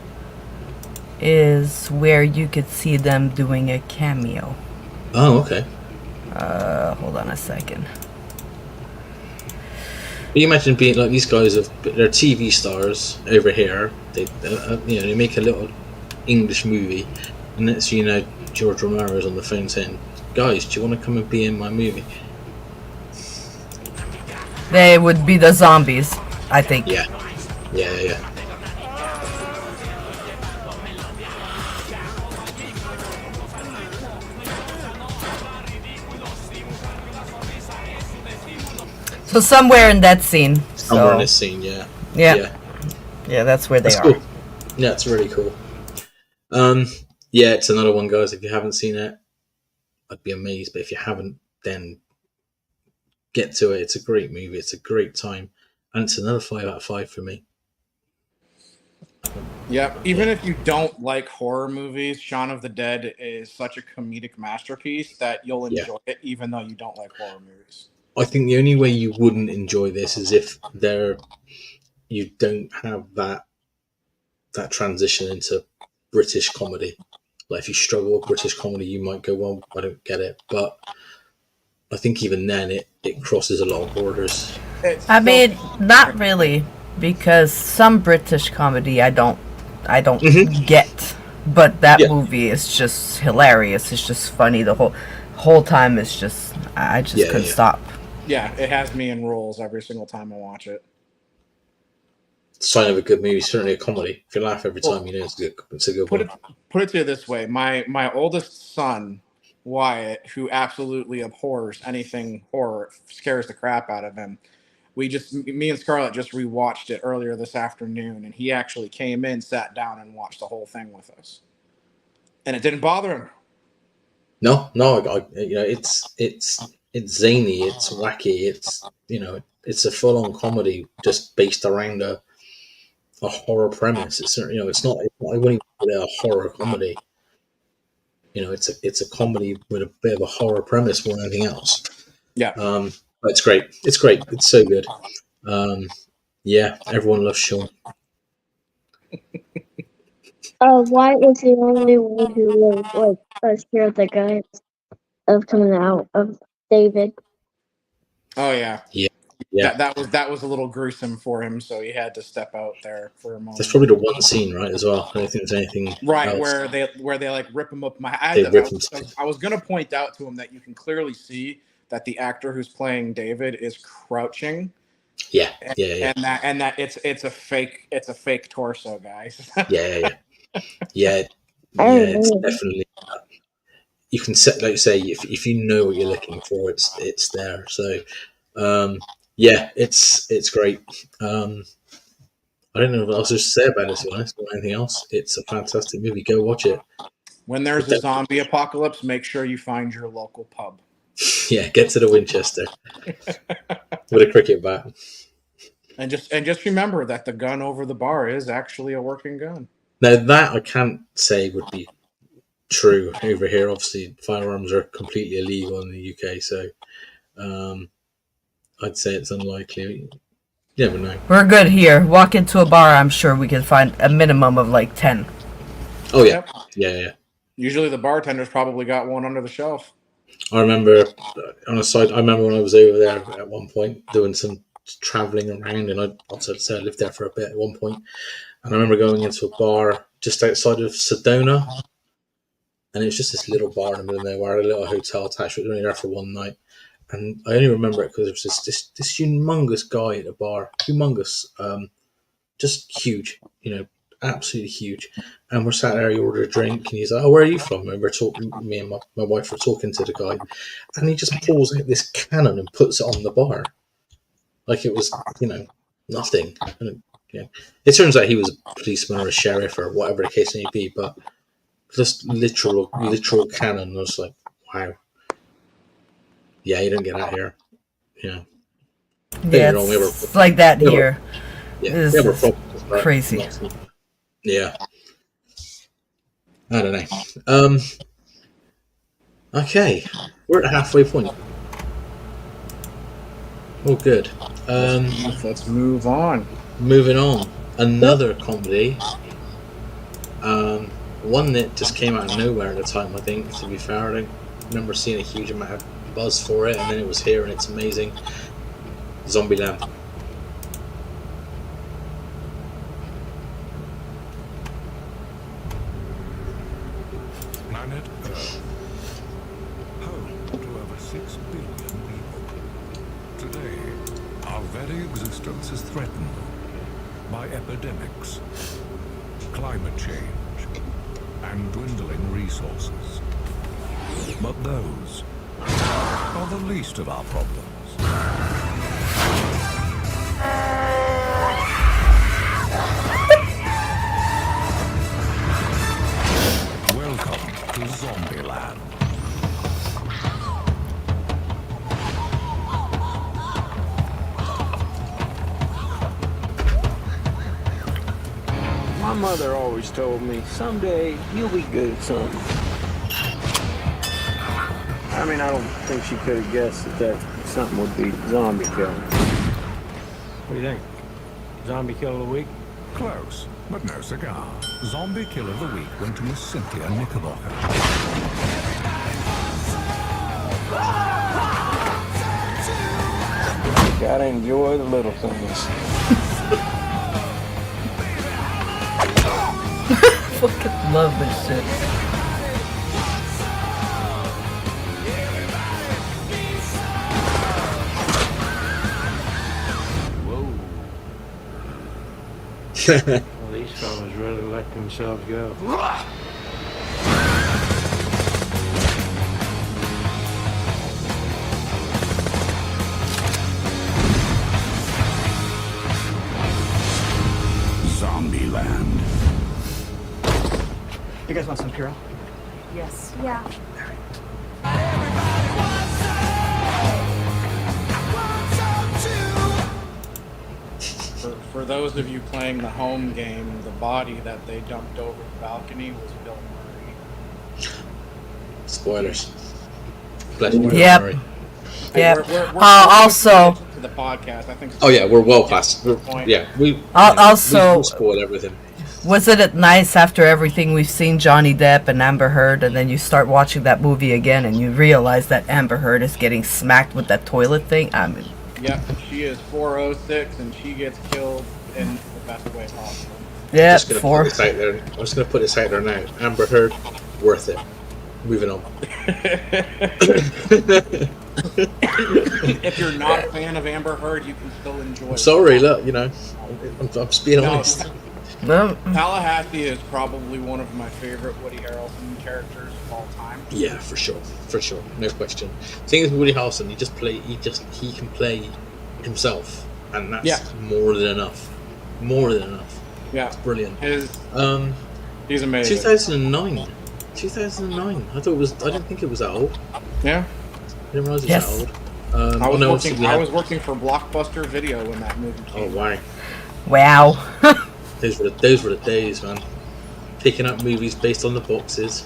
is where you could see them doing a cameo. Oh, okay. Hold on a second. You imagine being like these guys they're TV stars over here. They make a little English movie, and next thing you know, George Romero's on the phone saying, "Guys, do you want to come and be in my movie?" They would be the zombies, I think. Yeah. So somewhere in that scene. Somewhere in So this scene, yeah. yeah, that's where they That's are. cool. Yeah, it's really cool. Yeah, it's another one, guys. If you haven't seen it, I'd be amazed. But if you haven't, then get to it. It's a great movie. It's a great time, and it's another 5 out of 5 for me. Yep. Even if you don't like horror movies, Shaun of the Dead is such a comedic masterpiece that you'll enjoy it, even though you don't like horror movies. I think the only way you wouldn't enjoy this is if you don't have that transition into British comedy. Like if you struggle with British comedy, you might go, "Well, I don't get it." But I think even then, it crosses a lot of borders. I mean, not really, because some British comedy I don't get, but that movie is just hilarious. It's just funny. The whole time it's just I just couldn't stop. Yeah, it has me in rolls every single time I watch it. Sign of a good movie, certainly a comedy. If you laugh every time, you know it's a good one. Put it to you this way: my oldest son, Wyatt, who absolutely abhors anything horror, scares the crap out of him. Me and Scarlett just rewatched it earlier this afternoon, and he actually came in, sat down, and watched the whole thing with us, and it didn't bother him. No, it's zany, it's wacky, it's a full on comedy just based around a horror premise. It's it's not. I wouldn't even call it a horror comedy. It's a comedy with a bit of a horror premise more than anything else. Yeah. But it's great. It's great. It's so good. Yeah, everyone loves Shaun. Wyatt was the only one who was scared the guys of coming out of David. Oh yeah. Yeah. That was a little gruesome for him, so he had to step out there for a moment. There's probably the one scene, right, as well. I don't think there's anything else. where they like rip him up. I was gonna point out to him that you can clearly see that the actor who's playing David is crouching. Yeah. And that it's a fake torso, guys. Yeah. It's definitely. You can set, like you say, if you know what you're looking for, it's there. So, yeah, it's great. I don't know what else to say about it, to be honest, or anything else. It's a fantastic movie. Go watch it. When there's a zombie apocalypse, make sure you find your local pub. Yeah, get to the Winchester with a cricket bat. And just remember that the gun over the bar is actually a working gun. Now that I can't say would be true over here. Obviously, firearms are completely illegal in the UK, so I'd say it's unlikely. You never know. We're good here. Walk into a bar, I'm sure we can find a minimum of like 10. Oh yeah, Yep. yeah. Usually the bartender's probably got one under the shelf. I remember on a side. I remember when I was over there at one point doing some traveling around, and I also said I lived there for a bit at one point. And I remember going into a bar just outside of Sedona, and it was just this little bar in the middle of nowhere, a little hotel attached. We were only there for one night, and I only remember it because there was this humongous guy at the bar, humongous, just huge, absolutely huge. And we're sat there, he ordered a drink, and he's like, "Oh, where are you from?" And we're talking, me and my wife were talking to the guy, and he just pulls out this cannon and puts it on the bar, like it was, nothing. And, it turns out he was a policeman or a sheriff or whatever the case may be, but just literal cannon. I was like, wow, yeah, you don't get out here. Yeah, Yeah, wrong, it's like that here. Yeah, This we is were crazy. Yeah, I don't know. Okay, we're at the halfway point. Oh, good. Let's move on. Moving on, another comedy. One that just came out of nowhere at the time. I think, to be fair, I don't remember seeing a huge amount of buzz for it, and then it was here, and it's amazing. Zombieland. Planet Earth, home to over 6 billion people. Today, our very existence is threatened by epidemics, climate change, and dwindling resources. But those are the least of our problems. Welcome to Zombieland. My mother always told me, someday you'll be good at something. I mean, I don't think she could have guessed that something would be zombie killing. What do you think? Zombie kill of the week? Close, but no cigar. Zombie Kill of the Week went to Miss Cynthia Knickerbocker. Gotta enjoy the little things. Fucking love this shit. Well, these fellas really let themselves go. Zombieland. You guys want some Puro? Yes. Yeah. For those of you playing the home game, the body that they dumped over the balcony was Bill Murray. Spoilers. Bless you, Yep. Murray. Yep. We're Also, to the podcast. I think. Oh yeah, we're well past. We also, spoil everything. wasn't it nice after everything we've seen Johnny Depp and Amber Heard, and then you start watching that movie again and you realize that Amber Heard is getting smacked with that toilet thing? I mean, Yep, she is 406 and she gets killed in the best way possible. yeah, I'm just gonna put this out there. I'm just gonna put this out there now. Amber Heard, worth it. Moving on. If you're not a fan of Amber Heard, you can still enjoy it. Sorry, look, I'm just being honest. Tallahassee is probably one of my favorite Woody Harrelson characters of all time. Yeah, for sure, no question. The thing is with Woody Harrelson, he can play himself, and that's more than enough. Yeah, it's brilliant. He's amazing. 2009. I didn't think it was that old. Yeah. I didn't realize it was that old. I was working for Blockbuster Video when that movie came. Oh wow. Wow. Those were the days, man. Picking up movies based on the boxes.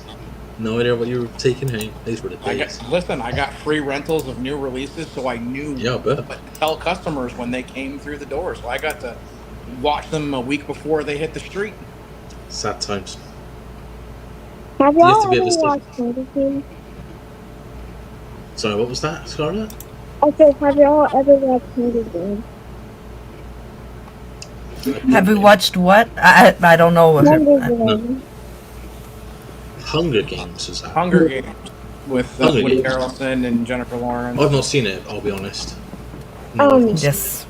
No idea what you were taking home. These were the days. I got free rentals of new releases, so I knew what to tell customers when they came through the door. So I got to watch them a week before they hit the street. Sad times. Have You have to y'all be ever able to stop. watched Hunger Games? Sorry, what was that, Scarlett? I said, have y'all ever watched Hunger Games? Have we watched what? I don't know. Hunger No. Games. Hunger Games was that? Hunger Games with Hunger Woody Games. Harrelson and Jennifer Lawrence. I've not seen it. I'll be honest. No, I've not seen it. Yes.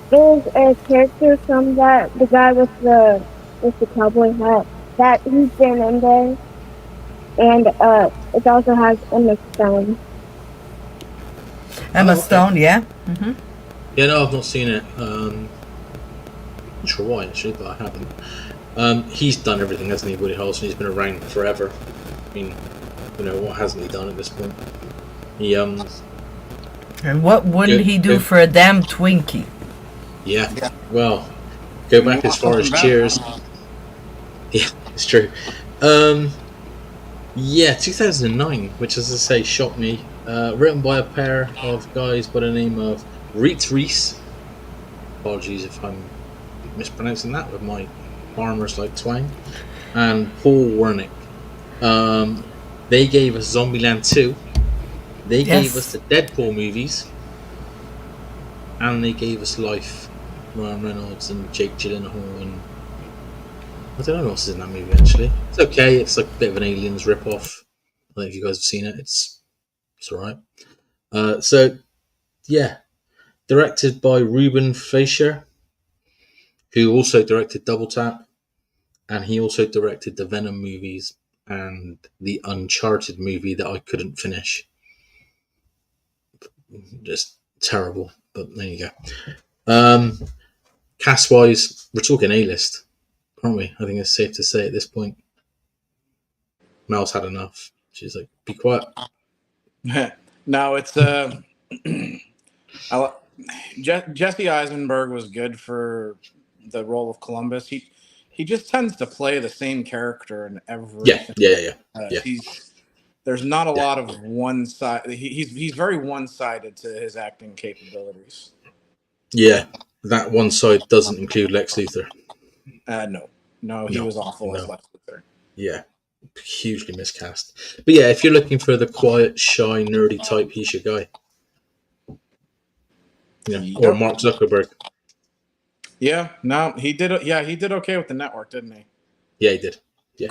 There's a character from that, the guy with the cowboy hat, that he's been in there, and it also has Emma Stone. Emma okay. Stone, yeah. Yeah, no, I've not seen it. Not sure why actually, but I haven't. He's done everything, hasn't he, Woody Harrelson? He's been around forever. I mean, what hasn't he done at this point? He And what wouldn't he do for a damn Twinkie? Yeah. Well, go back as far as Cheers. Yeah, it's true. Yeah, 2009, which, as I say, shocked me. Written by a pair of guys by the name of Reese. Apologies if I'm mispronouncing that with my farmers-like twang. And Paul Wernick. They gave us Zombieland 2. They gave us the Deadpool movies. And they gave us Life. Ryan Reynolds and Jake Gyllenhaal and I don't know what else is in that movie actually. It's okay. It's like a bit of an Aliens rip-off. I don't know if you guys have seen it. It's alright. So yeah, directed by Ruben Fleischer, who also directed Double Tap, and he also directed the Venom movies and the Uncharted movie that I couldn't finish. Just terrible. But there you go. Cast-wise, we're talking A-list, aren't we? I think it's safe to say at this point. Mel's had enough. She's like, be quiet. No, it's Jesse Eisenberg was good for the role of Columbus. He just tends to play the same character in everything. Yeah. There's not a lot of one side. He's very one-sided to his acting capabilities. Yeah, that one side doesn't include Lex Luthor. No, he was awful as Lex Luthor. Yeah, hugely miscast. But yeah, if you're looking for the quiet, shy, nerdy type, he's your guy. Or Mark Zuckerberg. Yeah, no, he did. Yeah, he did okay with the network, didn't he? Yeah, he did. Yeah.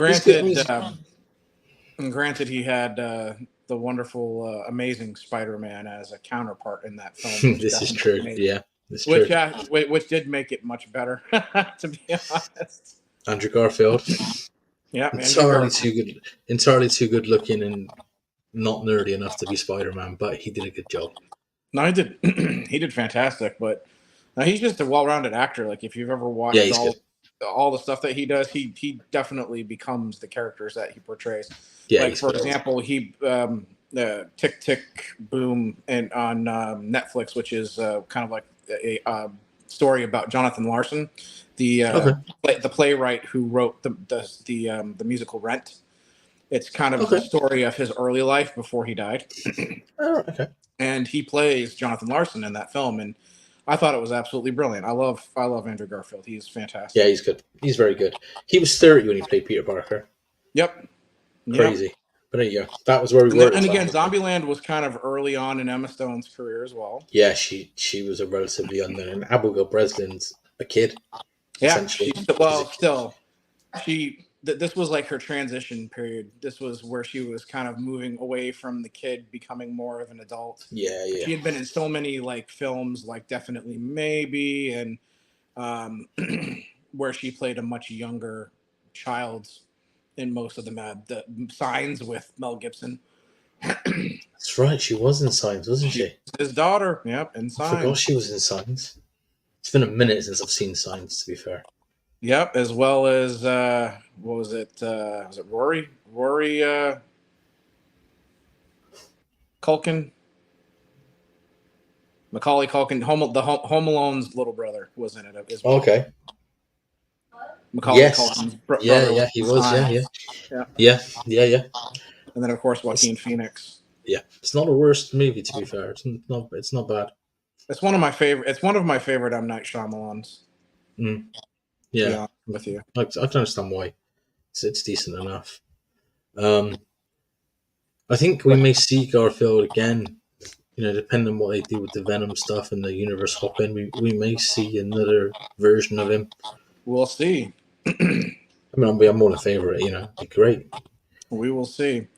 Granted, he had the wonderful, amazing Spider-Man as a counterpart in that film. This is true. Yeah, it's which true. Which did make it much better, to be honest. Andrew Garfield. Yeah, entirely too good looking and not nerdy enough to be Spider-Man, but he did a good job. No, he did. He did fantastic, but he's just a well-rounded actor. Like if you've ever watched all the stuff that he does, he definitely becomes the characters that he portrays. Yeah, like for example, he Tick Tick Boom and on Netflix, which is kind of like a story about Jonathan Larson, the playwright who wrote the musical Rent. It's kind of the story of his early life before he died. Okay. And he plays Jonathan Larson in that film, and I thought it was absolutely brilliant. I love Andrew Garfield. He's fantastic. Yeah, he's good. He's very good. He was 30 when he played Peter Parker. Yep. Crazy. Yep. But there you go. That was where we were. And again, Zombieland was kind of early on in Emma Stone's career as well. Yeah, she was a relatively unknown. And Abigail Breslin's a kid. Yeah. This was like her transition period. This was where she was kind of moving away from the kid, becoming more of an adult. Yeah. She had been in so many like films, like Definitely Maybe, and where she played a much younger child in most of the Signs with Mel Gibson. That's right. She was in Signs, wasn't she? His daughter. Yep, in Signs. I forgot she was in Signs. It's been a minute since I've seen Signs, to be fair. Yep, as well as what was it? Was it Rory Culkin? Macaulay Culkin, Home Alone's little brother was in it as well. Okay. Macaulay Culkin's brother. Yeah, he was. Yeah. And then of course Joaquin Phoenix. Yeah, it's not a worst movie, to be fair. It's not bad. It's one of my favorite. It's one of my favorite M. Night Shyamalan's. Yeah, with you. I can understand why. It's decent enough. I think we may see Garfield again. Depending on what they do with the Venom stuff and the universe hopping, we may see another version of him. We'll see. I mean, I'm more than favourite. It'd be great. We will see.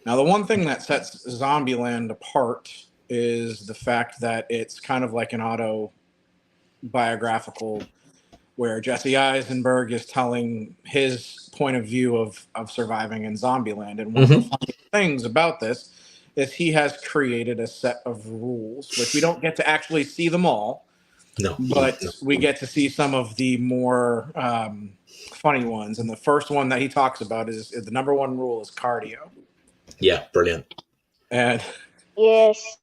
Now, the one thing that sets Zombieland apart is the fact that it's kind of like an autobiographical where Jesse Eisenberg is telling his point of view of surviving in Zombieland. And one of the funny things about this is he has created a set of rules, which we don't get to actually see them all, but we get to see some of the more funny ones. And the first one that he talks about is the number one rule is cardio. Yeah, brilliant. And yes.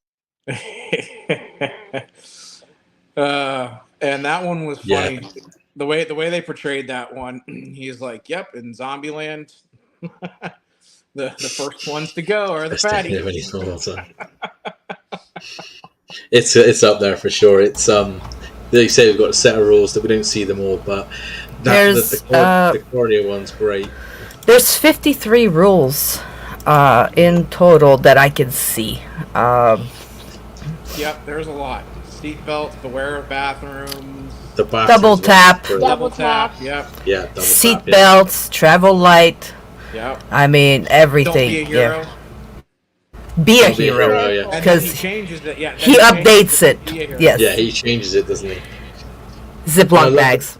And that one was funny. Yeah. The way they portrayed that one, he's like, "Yep, in Zombieland, the first ones to go are the fatties." It's up there for sure. It's they say we've got a set of rules that we don't see them all, but the cardio one's great. There's 53 rules in total that I can see. Yep, there's a lot. Seatbelts, beware of bathrooms. The double tap. Double tap. Yep. Yeah. Seatbelts, travel light. Yep. I mean everything. Don't be a hero. Yeah. Be a hero. Because he changes it. Yeah. He updates it. Yes. Yeah, he changes it, doesn't he? Ziploc bags.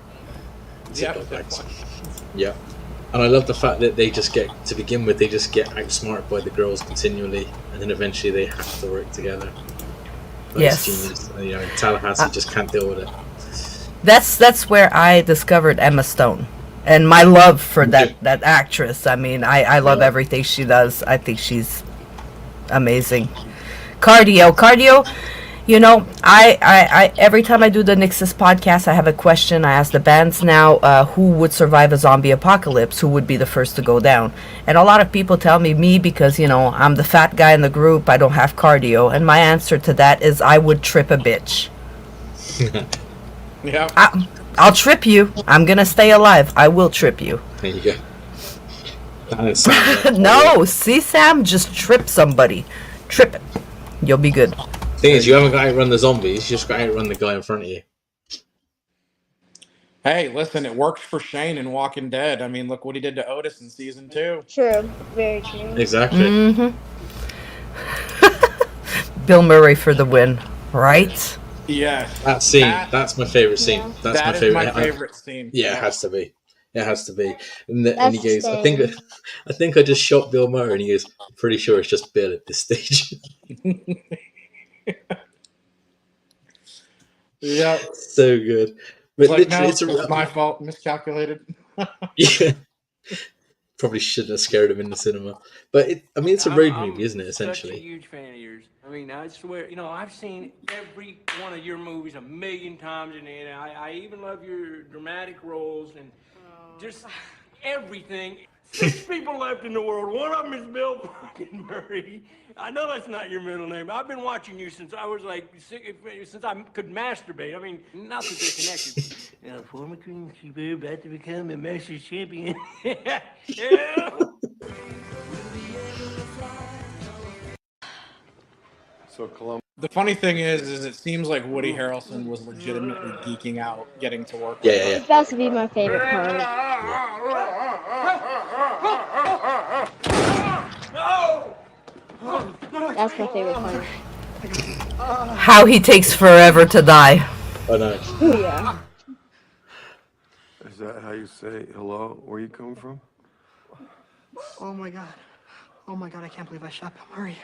Ziploc bags. Yeah. And I love the fact that they just get outsmarted by the girls continually, and then eventually they have to work together. Yes. Genius. Tallahassee just can't deal with it. That's where I discovered Emma Stone, and my love for that actress. I mean, I love everything she does. I think she's amazing. Cardio. I every time I do the Nixus podcast, I have a question. I ask the bands now, who would survive a zombie apocalypse? Who would be the first to go down? And a lot of people tell me because, I'm the fat guy in the group. I don't have cardio. And my answer to that is I would trip a bitch. Yeah. I'll trip you. I'm going to stay alive. I will trip you. There you go. No, see, Sam? Just trip somebody. Trip it. You'll be good. Thing is, you haven't got to outrun the zombies, you just got to outrun the guy in front of you. Hey, listen, it worked for Shane in Walking Dead. I mean, look what he did to Otis in season 2. True, very true. Exactly. Mm-hmm. Bill Murray for the win, right? Yes. That scene, that's my favourite scene. Yeah. That's my favorite scene. Yeah, it has to be. It has to be. And he goes, I think I just shot Bill Murray, and he goes, I'm pretty sure it's just Bill at this stage. Yeah, so good. But like, no, it's my fault. Miscalculated. Yeah, probably shouldn't have scared him in the cinema. But it's a road movie, isn't it? Essentially. I'm such a huge fan of yours. I mean, I swear, I've seen every one of your movies 1,000,000 times, and I even love your dramatic roles and just everything. 6 people left in the world. One of them is Bill fucking Murray. I know that's not your middle name. I've been watching you since I was since I could masturbate. I mean, not that they're connected. Former Queen Sheba about to become a Masters champion. Yeah. So Columbus. The funny thing is it seems like Woody Harrelson was legitimately geeking out getting to work. Yeah. It's about to be my favorite part. That's my favorite part. How he takes forever to die. I know. Yeah. Is that how you say hello? Where you coming from? Oh my god, I can't believe I shot Bill Murray.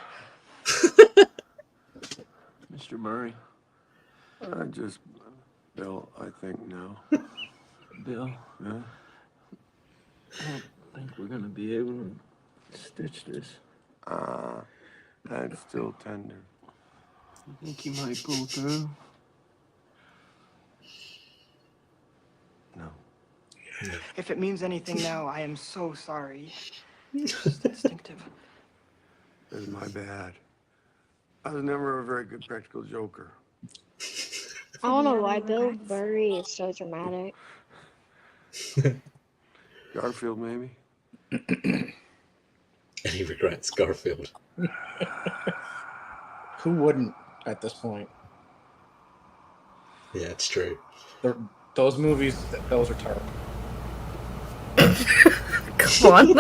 Mr. Murray. Bill, I think now. Bill? Yeah? I don't think we're gonna be able to stitch this. That's still tender. You think you might pull through? No. If it means anything now, I am so sorry. It's just instinctive. It's my bad. I was never a very good practical joker. I don't know why Bill Murray is so dramatic. Garfield, maybe? And he regrets Garfield. Who wouldn't at this point? Yeah, it's true. Those movies, those are terrible. Come on.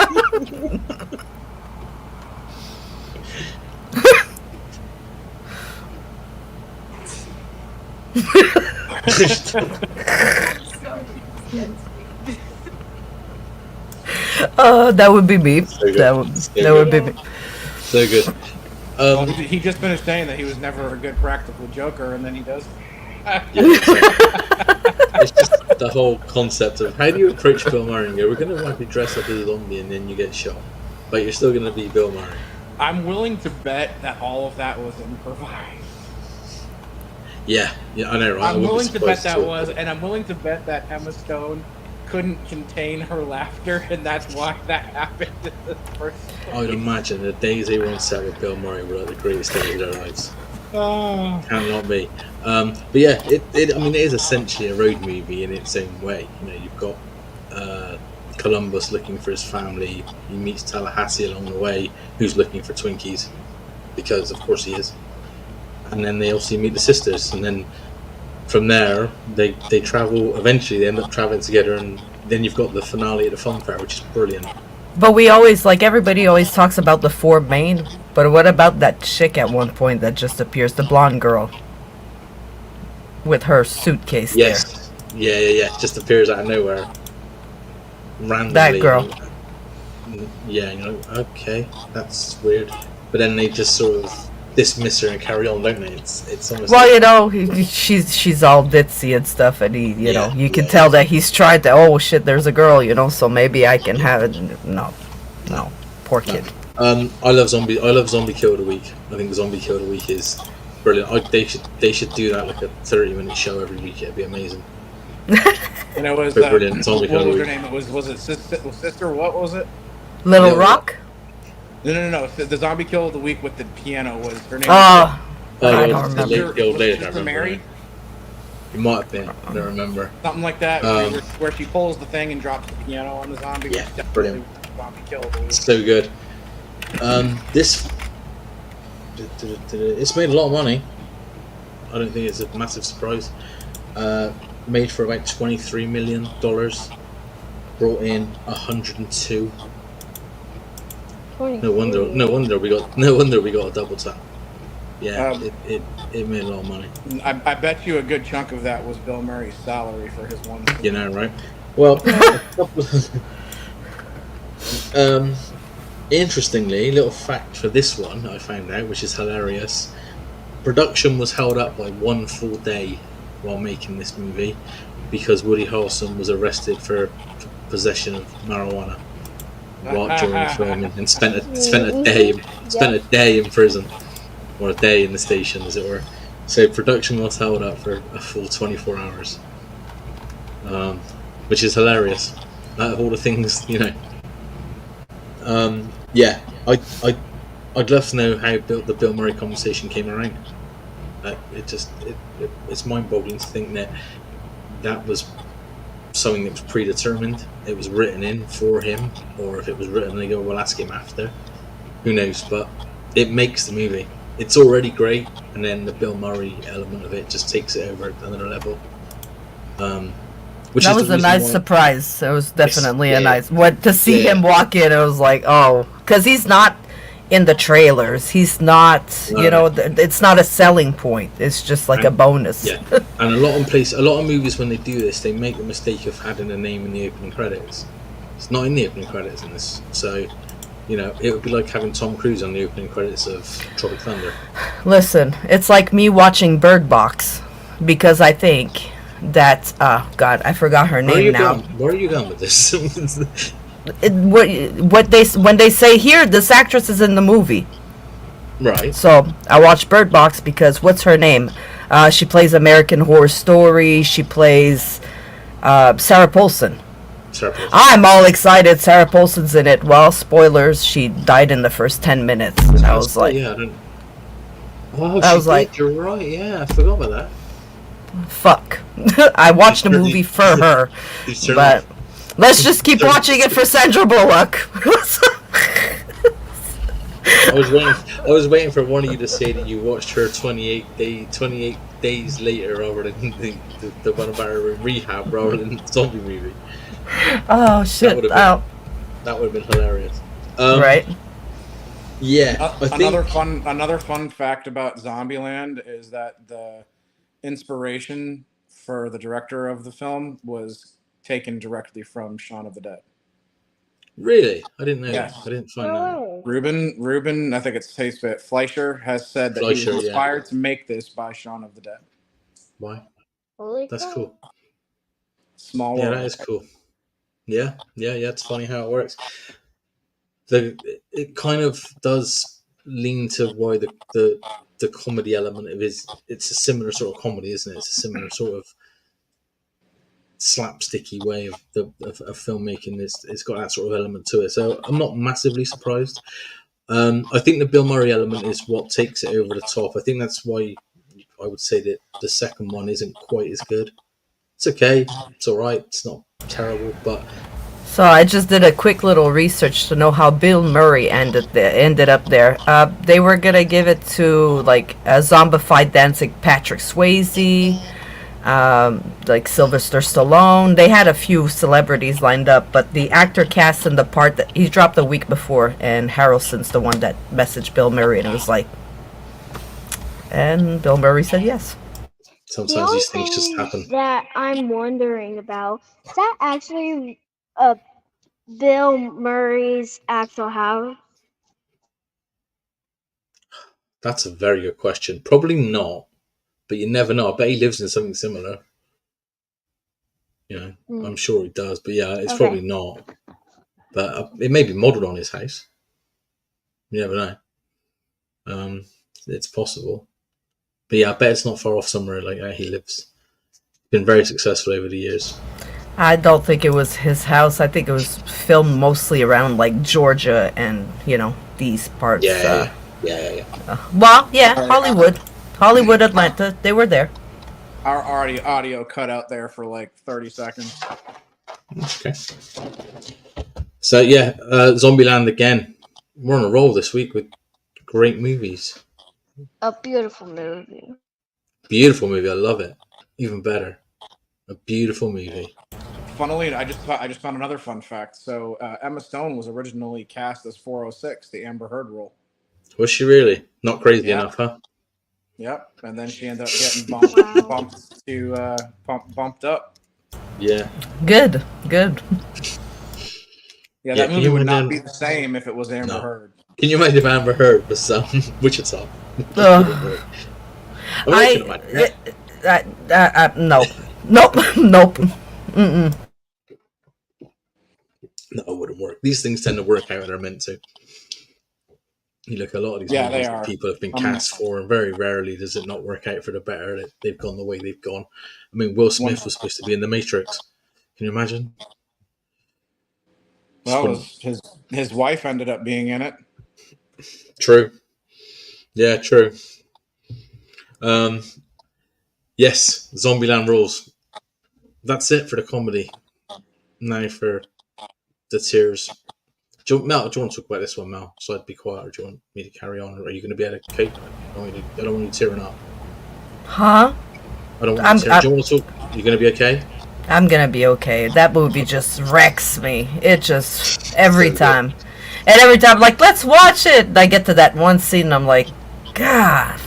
That would be me. So good. That would be me. So good. Well, he just finished saying that he was never a good practical joker, and then he does. It's just the whole concept of how do you approach Bill Murray and go, we're going to make you dress up as a zombie and then you get shot, but you're still going to be Bill Murray. I'm willing to bet that all of that was improvised. Yeah, I know, right? I'm willing to bet that was, and I'm willing to bet that Emma Stone couldn't contain her laughter, and that's why that happened in the first place. I would imagine the days they were on set with Bill Murray were like the greatest days of their lives. Cannot be. But yeah, it is essentially a road movie in its own way. You know, you've got Columbus looking for his family. He meets Tallahassee along the way, who's looking for Twinkies, because of course he is. And then they also meet the sisters, and then from there they travel. Eventually, they end up traveling together, and then you've got the finale at the fun fair, which is brilliant. But we always, like, everybody always talks about the four main, but what about that chick at one point that just appears, the blonde girl with her suitcase Yes. Yeah. Just appears out of nowhere. Randomly. That girl. Yeah, you know, okay, that's weird. But then they just sort of dismiss her and carry on, don't they? It's almost well, like, you know, she's all ditzy and stuff, and he, you know, you can tell that he's tried to, oh shit, there's a girl, you know, so maybe I can have it. No, poor kid. I love Zombie Kill of the Week. I think Zombie Kill of the Week is brilliant. They should do that like a 30-minute show every week. It'd be amazing. And it was brilliant. What was her name? Was it sister? What was it? Little Rock. No. The Zombie Kill of the Week with the piano was her name. I don't remember. The old lady, I remember. Mary? It might have been. I don't remember. Something like that, where she pulls the thing and drops the piano on the zombie. Yeah, brilliant. Zombie Kill of the Week. So good. It's made a lot of money. I don't think it's a massive surprise. Made for about $23 million. Brought in 102. No wonder we got a double tap. Yeah, it made a lot of money. I bet you a good chunk of that was Bill Murray's salary for his one. You know, right? Well, interestingly, little fact for this one I found out, which is hilarious. Production was held up by 1 full day while making this movie because Woody Harrelson was arrested for possession of marijuana while during filming and spent a day in prison, or a day in the station, as it were. So production was held up for a full 24 hours, which is hilarious. Out of all the things, you know. Yeah, I'd love to know how the Bill Murray conversation came around. It's mind-boggling to think that was something that was predetermined. It was written in for him, or if it was written, they go, we'll ask him after. Who knows? But it makes the movie. It's already great, and then the Bill Murray element of it just takes it over another level. That was a nice surprise. It was definitely a nice. To see him walk in, it was like, oh, because he's not in the trailers. He's not, you know, it's not a selling point. It's just like a bonus. Yeah, and a lot of movies when they do this, they make the mistake of having a name in the opening credits. It's not in the opening credits in this, so you know it would be like having Tom Cruise on the opening credits of Tropic Thunder. Listen, it's like me watching Bird Box because I think that God, I forgot her name now. Where are you going with this? When they say here, this actress is in the movie. Right. So I watched Bird Box because what's her name? She plays American Horror Story. She plays Sarah Paulson. I'm all excited. Sarah Paulson's in it. Well, spoilers. She died in the first 10 minutes. And I was like, you're right. Yeah, I forgot about that. Fuck. I watched the movie for her, but let's just keep watching it for Sandra Bullock. I was waiting for one of you to say that you watched her 28 days later, rather than the one about her in rehab, rather than zombie movie. Oh That shit! would have been Oh, hilarious. right. Yeah, I think Another fun fact about Zombieland is that the inspiration for the director of the film was taken directly from Shaun of the Dead. really I didn't know that. Yes. I didn't find that. Ruben, I think it's Taste Bit Fleischer has said that he was Fleischer, yeah. inspired to make this by Shaun of the Dead. Why? Holy That's crap. cool. Small Yeah, world. that is cool. Yeah. It's funny how it works. It kind of does lean to why the comedy element of it's a similar sort of comedy, isn't it? It's a similar sort of slapsticky way of filmmaking. It's got that sort of element to it. So I'm not massively surprised. I think the Bill Murray element is what takes it over the top. I think that's why I would say that the second one isn't quite as good. It's okay. It's all right. It's not terrible, but So I just did a quick little research to know how Bill Murray ended up there. They were gonna give it to like a zombified dancing Patrick Swayze, like Sylvester Stallone. They had a few celebrities lined up, but the actor cast in the part that he dropped a week before, and Harrelson's the one that messaged Bill Murray, and it was like, and Bill Murray said yes. The sometimes only these things just thing happen. that I'm wondering about is that actually Bill Murray's actual house? That's a very good question. Probably not, but you never know. I bet he lives in something similar. You know, I'm sure he does, but yeah, it's Okay. probably not. But it may be modelled on his house. You never know. It's possible. But yeah, I bet it's not far off somewhere like where he lives. Been very successful over the years. I don't think it was his house. I think it was filmed mostly around like Georgia and these parts. Yeah. Well, yeah, Hollywood, Atlanta. They were there. Our audio cut out there for like 30 seconds. Okay. So yeah, Zombieland again. We're on a roll this week with great movies. A beautiful movie. Beautiful movie. I love it. Even better. A beautiful movie. Funnily, I just found another fun fact. So Emma Stone was originally cast as 406, the Amber Heard role. Was she really? Not crazy enough, huh? Yep. And then she ended up getting bumped up. Yeah. Good. Yeah, that movie would not be the same if it was Amber Heard. Can you imagine if Amber Heard was Wichita? No. Nope. Mm-mm. No, it wouldn't work. These things tend to work out when they're meant to. You look at a lot of these movies that people have been cast for, and very rarely does it not work out for the better. That they've gone the way they've gone. I mean, Will Smith was supposed to be in The Matrix. Can you imagine? Well, his wife ended up being in it. True. Yeah, true. Yes, Zombieland rules. That's it for the comedy. Now for the tears. Mel, do you want to talk about this one, Mel? So I'd be quiet, or do you want me to carry on? Or are you going to be able to cope? I don't want you tearing up. Huh? I don't want you tearing. Do you want to talk? You going to be okay? I'm gonna be okay. That movie just wrecks me. It just every time. And every time, like, let's watch it. And I get to that one scene, and I'm like, God,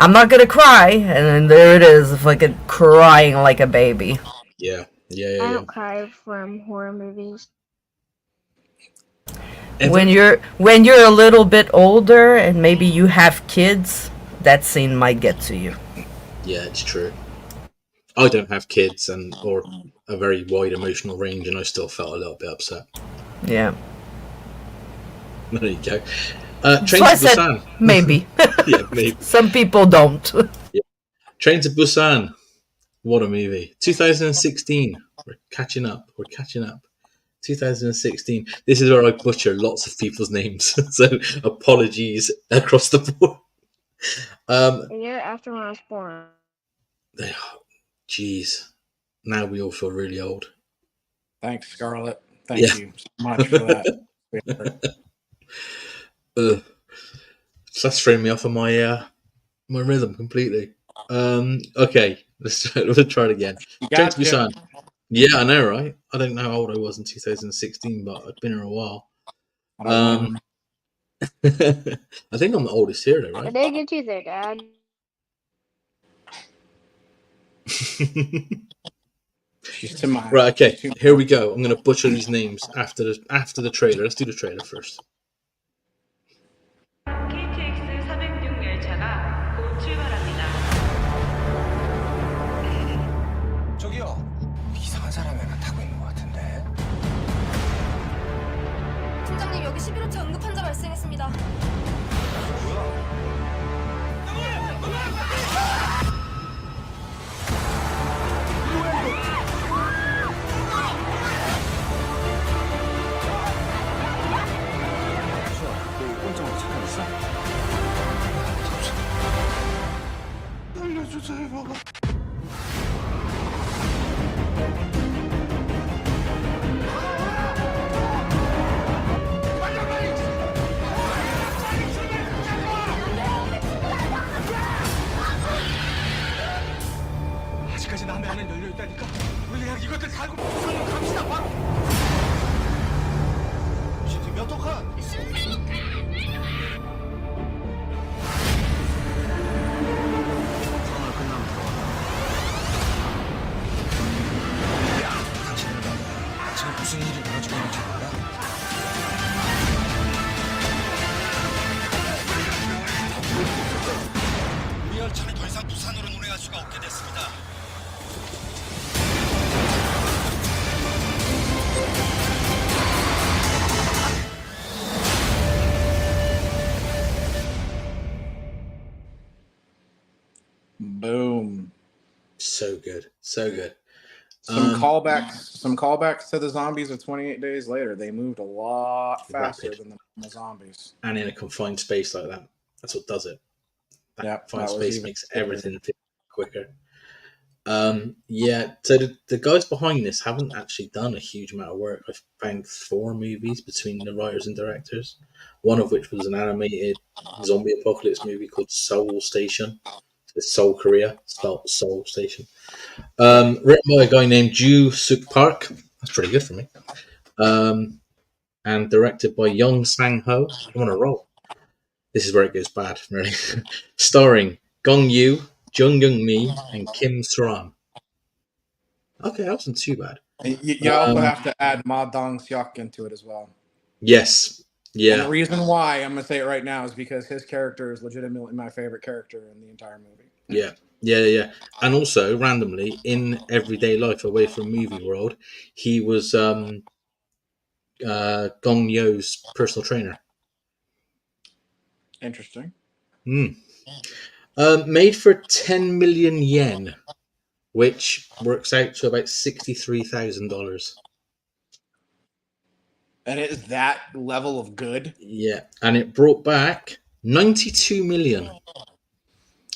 I'm not gonna cry. And then there it is, fucking crying like a baby. Yeah. I don't cry from horror movies. When you're a little bit older and maybe you have kids, that scene might get to you. Yeah, it's true. I don't have kids or a very wide emotional range, and I still felt a little bit upset. Yeah. There you go. Train so to I said, Busan. Maybe. Yeah, maybe. Some people don't. Yeah. Train to Busan. What a movie. 2016. We're catching up. 2016. This is where I butcher lots of people's names. So apologies across the board. The year after when I was born. Jeez. Now we all feel really old. Thanks, Scarlett. Thank you so much for that. So that's thrown me off of my my rhythm completely. Okay, let's try it again. Train to Gotcha. Busan. Yeah, I know, right? I don't know how old I was in 2016, but I'd been here a while. I don't blame Um, him. I think I'm the oldest here, though, How right? did they get you there, Dad? She's too much. Right, She's okay, too here we go. I'm going to butcher these names after the trailer. Let's do the trailer first. KTX 406 열차가 곧 출발합니다. 저기요. 이상한 사람이 하나 타고 있는 것 같은데. 팀장님 여기 11호차 응급 환자 발생했습니다. 너 혼자만 차가 있어? 알려주세요. 아직까지 남의 안에 열려 있다니까. 우리 그냥 이것들 달고 부산으로 갑시다. 바로. GT 몇 호칸? 상황을 끝나면 들어와. 당신은 지금 무슨 일이 벌어지고 있는지 몰라? 우리 열차는 더 이상 부산으로 운행할 수가 없게 됐습니다. Boom. So good, so good. Some callbacks to the zombies of 28 Days Later. They moved a lot faster Rapid. than the normal zombies. And in a confined space like that, that's what does it. That Yeah, confined that was space even makes quicker. everything feel quicker. Yeah, so the guys behind this haven't actually done a huge amount of work. I've found 4 movies between the writers and directors, one of which was an animated zombie apocalypse movie called Seoul Station. It's Seoul, Korea, spelled Seoul Station. Written by a guy named Joo Suk Park. That's pretty good for me. And directed by Young Sang Ho. I'm on a roll. This is where it goes bad, really. Starring Gong Yoo, Jung Young Mi, and Kim Sram. Okay, that wasn't too bad. You also have to add Ma Dong-seok into it as well. Yes. And Yeah. the reason why I'm gonna say it right now is because his character is legitimately my favorite character in the entire movie. Yeah. Yeah. And also, randomly, in everyday life away from movie world, he was Gong Yo's personal trainer. Interesting. Made for 10 million yen, which works out to about $63,000. And it is that level of good. Yeah, and it brought back 92 million.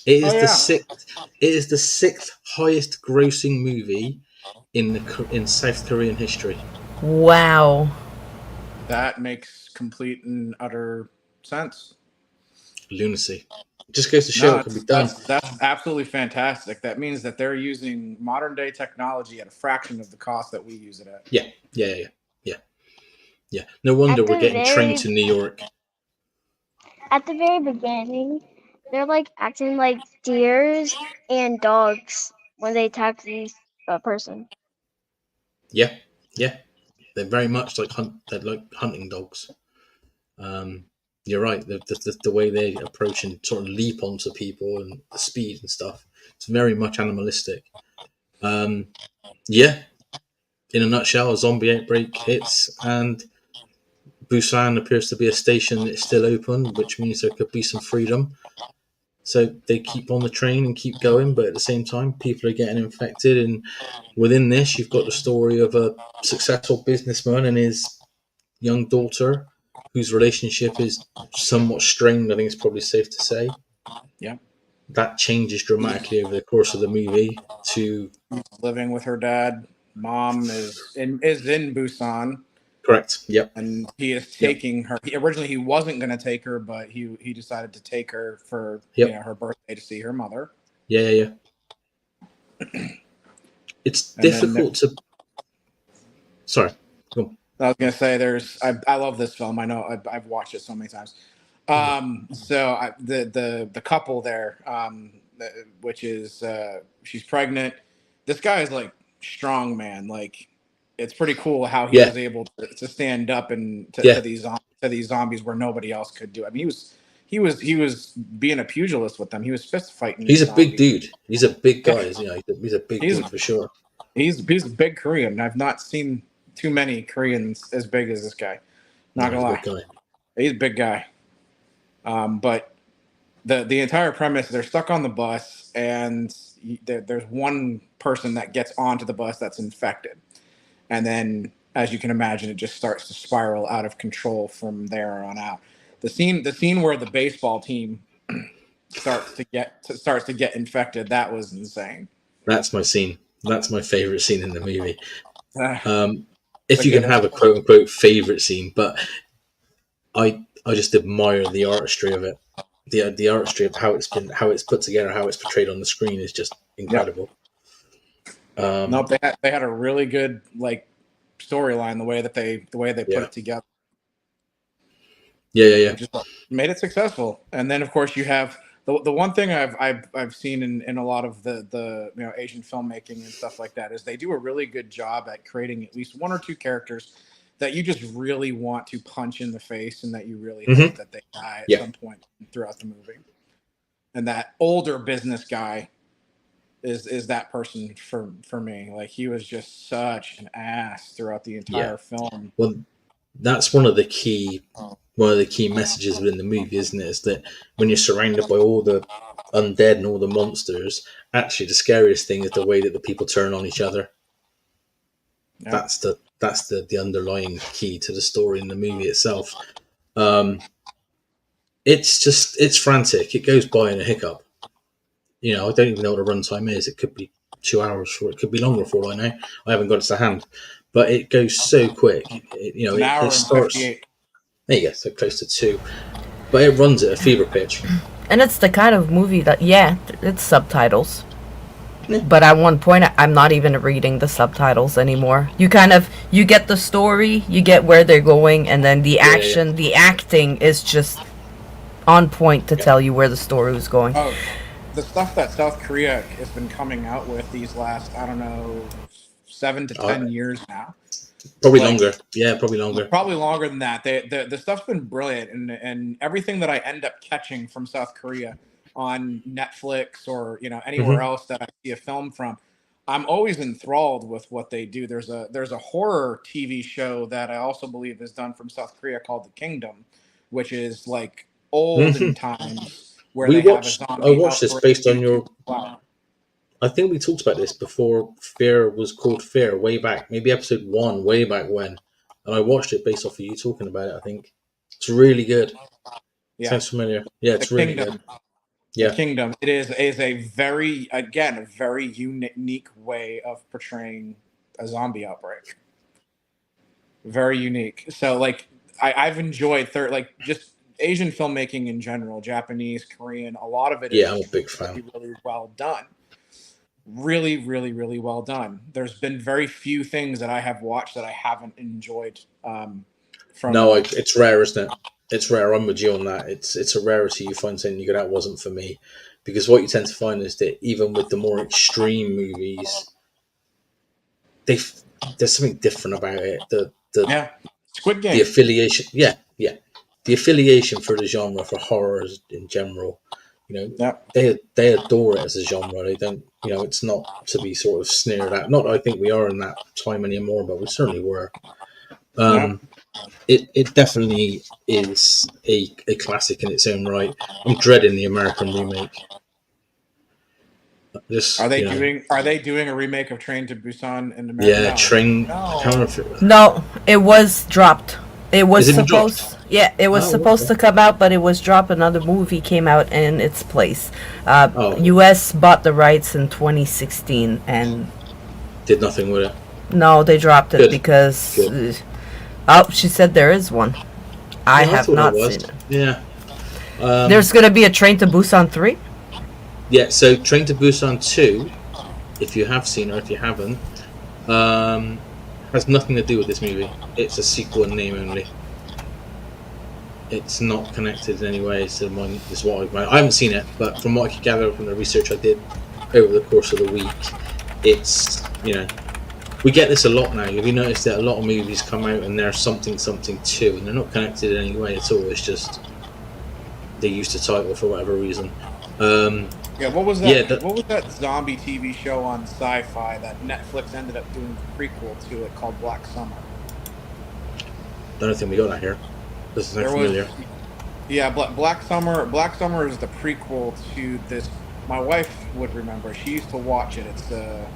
It is the sixth. It is the 6th highest grossing movie in South Korean history. Wow. That makes complete and utter sense. Lunacy. It just goes to show it can be done. That's absolutely fantastic. That means that they're using modern day technology at a fraction of the cost that we use it at. Yeah. No wonder At we're the getting trained to very- New York. At the very beginning, they're like acting like deers and dogs when they attack the person. Yeah. They're very much like they're like hunting dogs. You're right. The way they approach and sort of leap onto people and the speed and stuff. It's very much animalistic. Yeah. In a nutshell, a zombie outbreak hits and Busan appears to be a station that's still open, which means there could be some freedom. So they keep on the train and keep going, but at the same time, people are getting infected. And within this, you've got the story of a successful businessman and his young daughter, whose relationship is somewhat strained, I think it's probably safe to say. Yeah. That changes dramatically over the course of the movie to living with her dad. Mom is in Busan. Correct. Yep. And he is taking her. Originally, he wasn't going to take her, but he decided to take her for her birthday to see her mother. Yeah. It's And difficult to. Sorry. Go on. I was going to say, I love this film. I know I've watched it so many times. So the couple there, which is she's pregnant. This guy is like strong man. Like, it's pretty cool how he was able to stand up and to these zombies where nobody else could do. I mean, he was being a pugilist with them. He was fist fighting. He's a big dude. He's a big guy. He's a big dude for sure. He's a big Korean. I've not seen too many Koreans as big as this guy. Not gonna lie, he's a big guy. But the entire premise, they're stuck on the bus, and there's one person that gets onto the bus that's infected. And then, as you can imagine, it just starts to spiral out of control from there on out. The scene where the baseball team starts to get infected, that was insane. That's my scene. That's my favorite scene in the movie. If you can have a quote unquote favorite scene, but I just admire the artistry of it. The artistry of how it's put together, how it's portrayed on the screen is just incredible. Nope, they had a really good storyline the way they put it together. Yeah. Just made it successful. And then of course you have the one thing I've seen in a lot of the Asian filmmaking and stuff like that is they do a really good job at creating at least one or two characters that you just really want to punch in the face and that you really hope that they die at some point throughout the movie. And that older business guy is that person for me. Like, he was just such an ass throughout the entire film. Well, that's one of the key messages within the movie, isn't it? Is that when you're surrounded by all the undead and all the monsters, actually the scariest thing is the way that the people turn on each other. Yeah. That's the underlying key to the story in the movie itself. It's frantic. It goes by in a hiccup. I don't even know what the runtime is. It could be 2 hours, or it could be longer for all I know. I haven't got it to hand, but it goes so quick. It starts. 58. There you go, so close to 2, but it runs at a fever pitch. And it's the kind of movie that it's subtitles. But at one point, I'm not even reading the subtitles anymore. You get the story, you get where they're going, and then the action, the acting is just on point to tell you where the story was going. Oh, the stuff that South Korea has been coming out with these last, 7 to 10 years now. Probably longer. Yeah, probably longer. Probably longer than that. The stuff's been brilliant, and everything that I end up catching from South Korea on Netflix or anywhere else that I see a film from, I'm always enthralled with what they do. There's a horror TV show that I also believe is done from South Korea called The Kingdom, which is like olden times where I watched this based on your. Wow. I think we talked about this before. F.E.A.R was called F.E.A.R way back, maybe episode 1, way back when, and I watched it based off of you talking about it. I think it's really good. Yeah. Sounds familiar. Yeah, it's really good. Yeah, The Kingdom. It is a very unique way of portraying a zombie outbreak. Very unique. So I've enjoyed just Asian filmmaking in general, Japanese, Korean. A lot of it is I'm a big fan. Really well done. Really, really, really well done. There's been very few things that I have watched that I haven't enjoyed. It's rare, isn't it? It's rare. I'm with you on that. It's a rarity. You find something you go, that wasn't for me, because what you tend to find is that even with the more extreme movies, there's something different about it. Squid Game. The affiliation, the affiliation for the genre, for horror in general. They adore it as a genre. They don't. It's not to be sort of sneered at. Not that I think we are in that time anymore, but we certainly were. It definitely is a classic in its own right. I'm dreading the American remake. Are they doing a remake of Train to Busan in America? Yeah, Train. No, it was dropped. It was supposed. Yeah, it was supposed to come out, but it was dropped. Another movie came out in its place. U.S. bought the rights in 2016 and did nothing with it. No, they dropped it because Oh, she said there is one. I Yeah, I have thought there not was. seen it. Yeah. There's going to be a Train to Busan 3? Yeah, so Train to Busan 2, if you have seen or if you haven't, has nothing to do with this movie. It's a sequel in name only. It's not connected in any way. So this is what I haven't seen it, but from what I could gather from the research I did over the course of the week, it's, we get this a lot now. Have you noticed that a lot of movies come out and they're something too, and they're not connected in any way at all? It's just they used the title for whatever reason. Yeah, what was that? Yeah, What was that zombie TV show on Sci-Fi that Netflix ended up doing the prequel to it called Black Summer? don't think we got that here. Doesn't sound There familiar. was, yeah, Black Summer. Black Summer is the prequel to this. My wife would remember. She used to watch it. It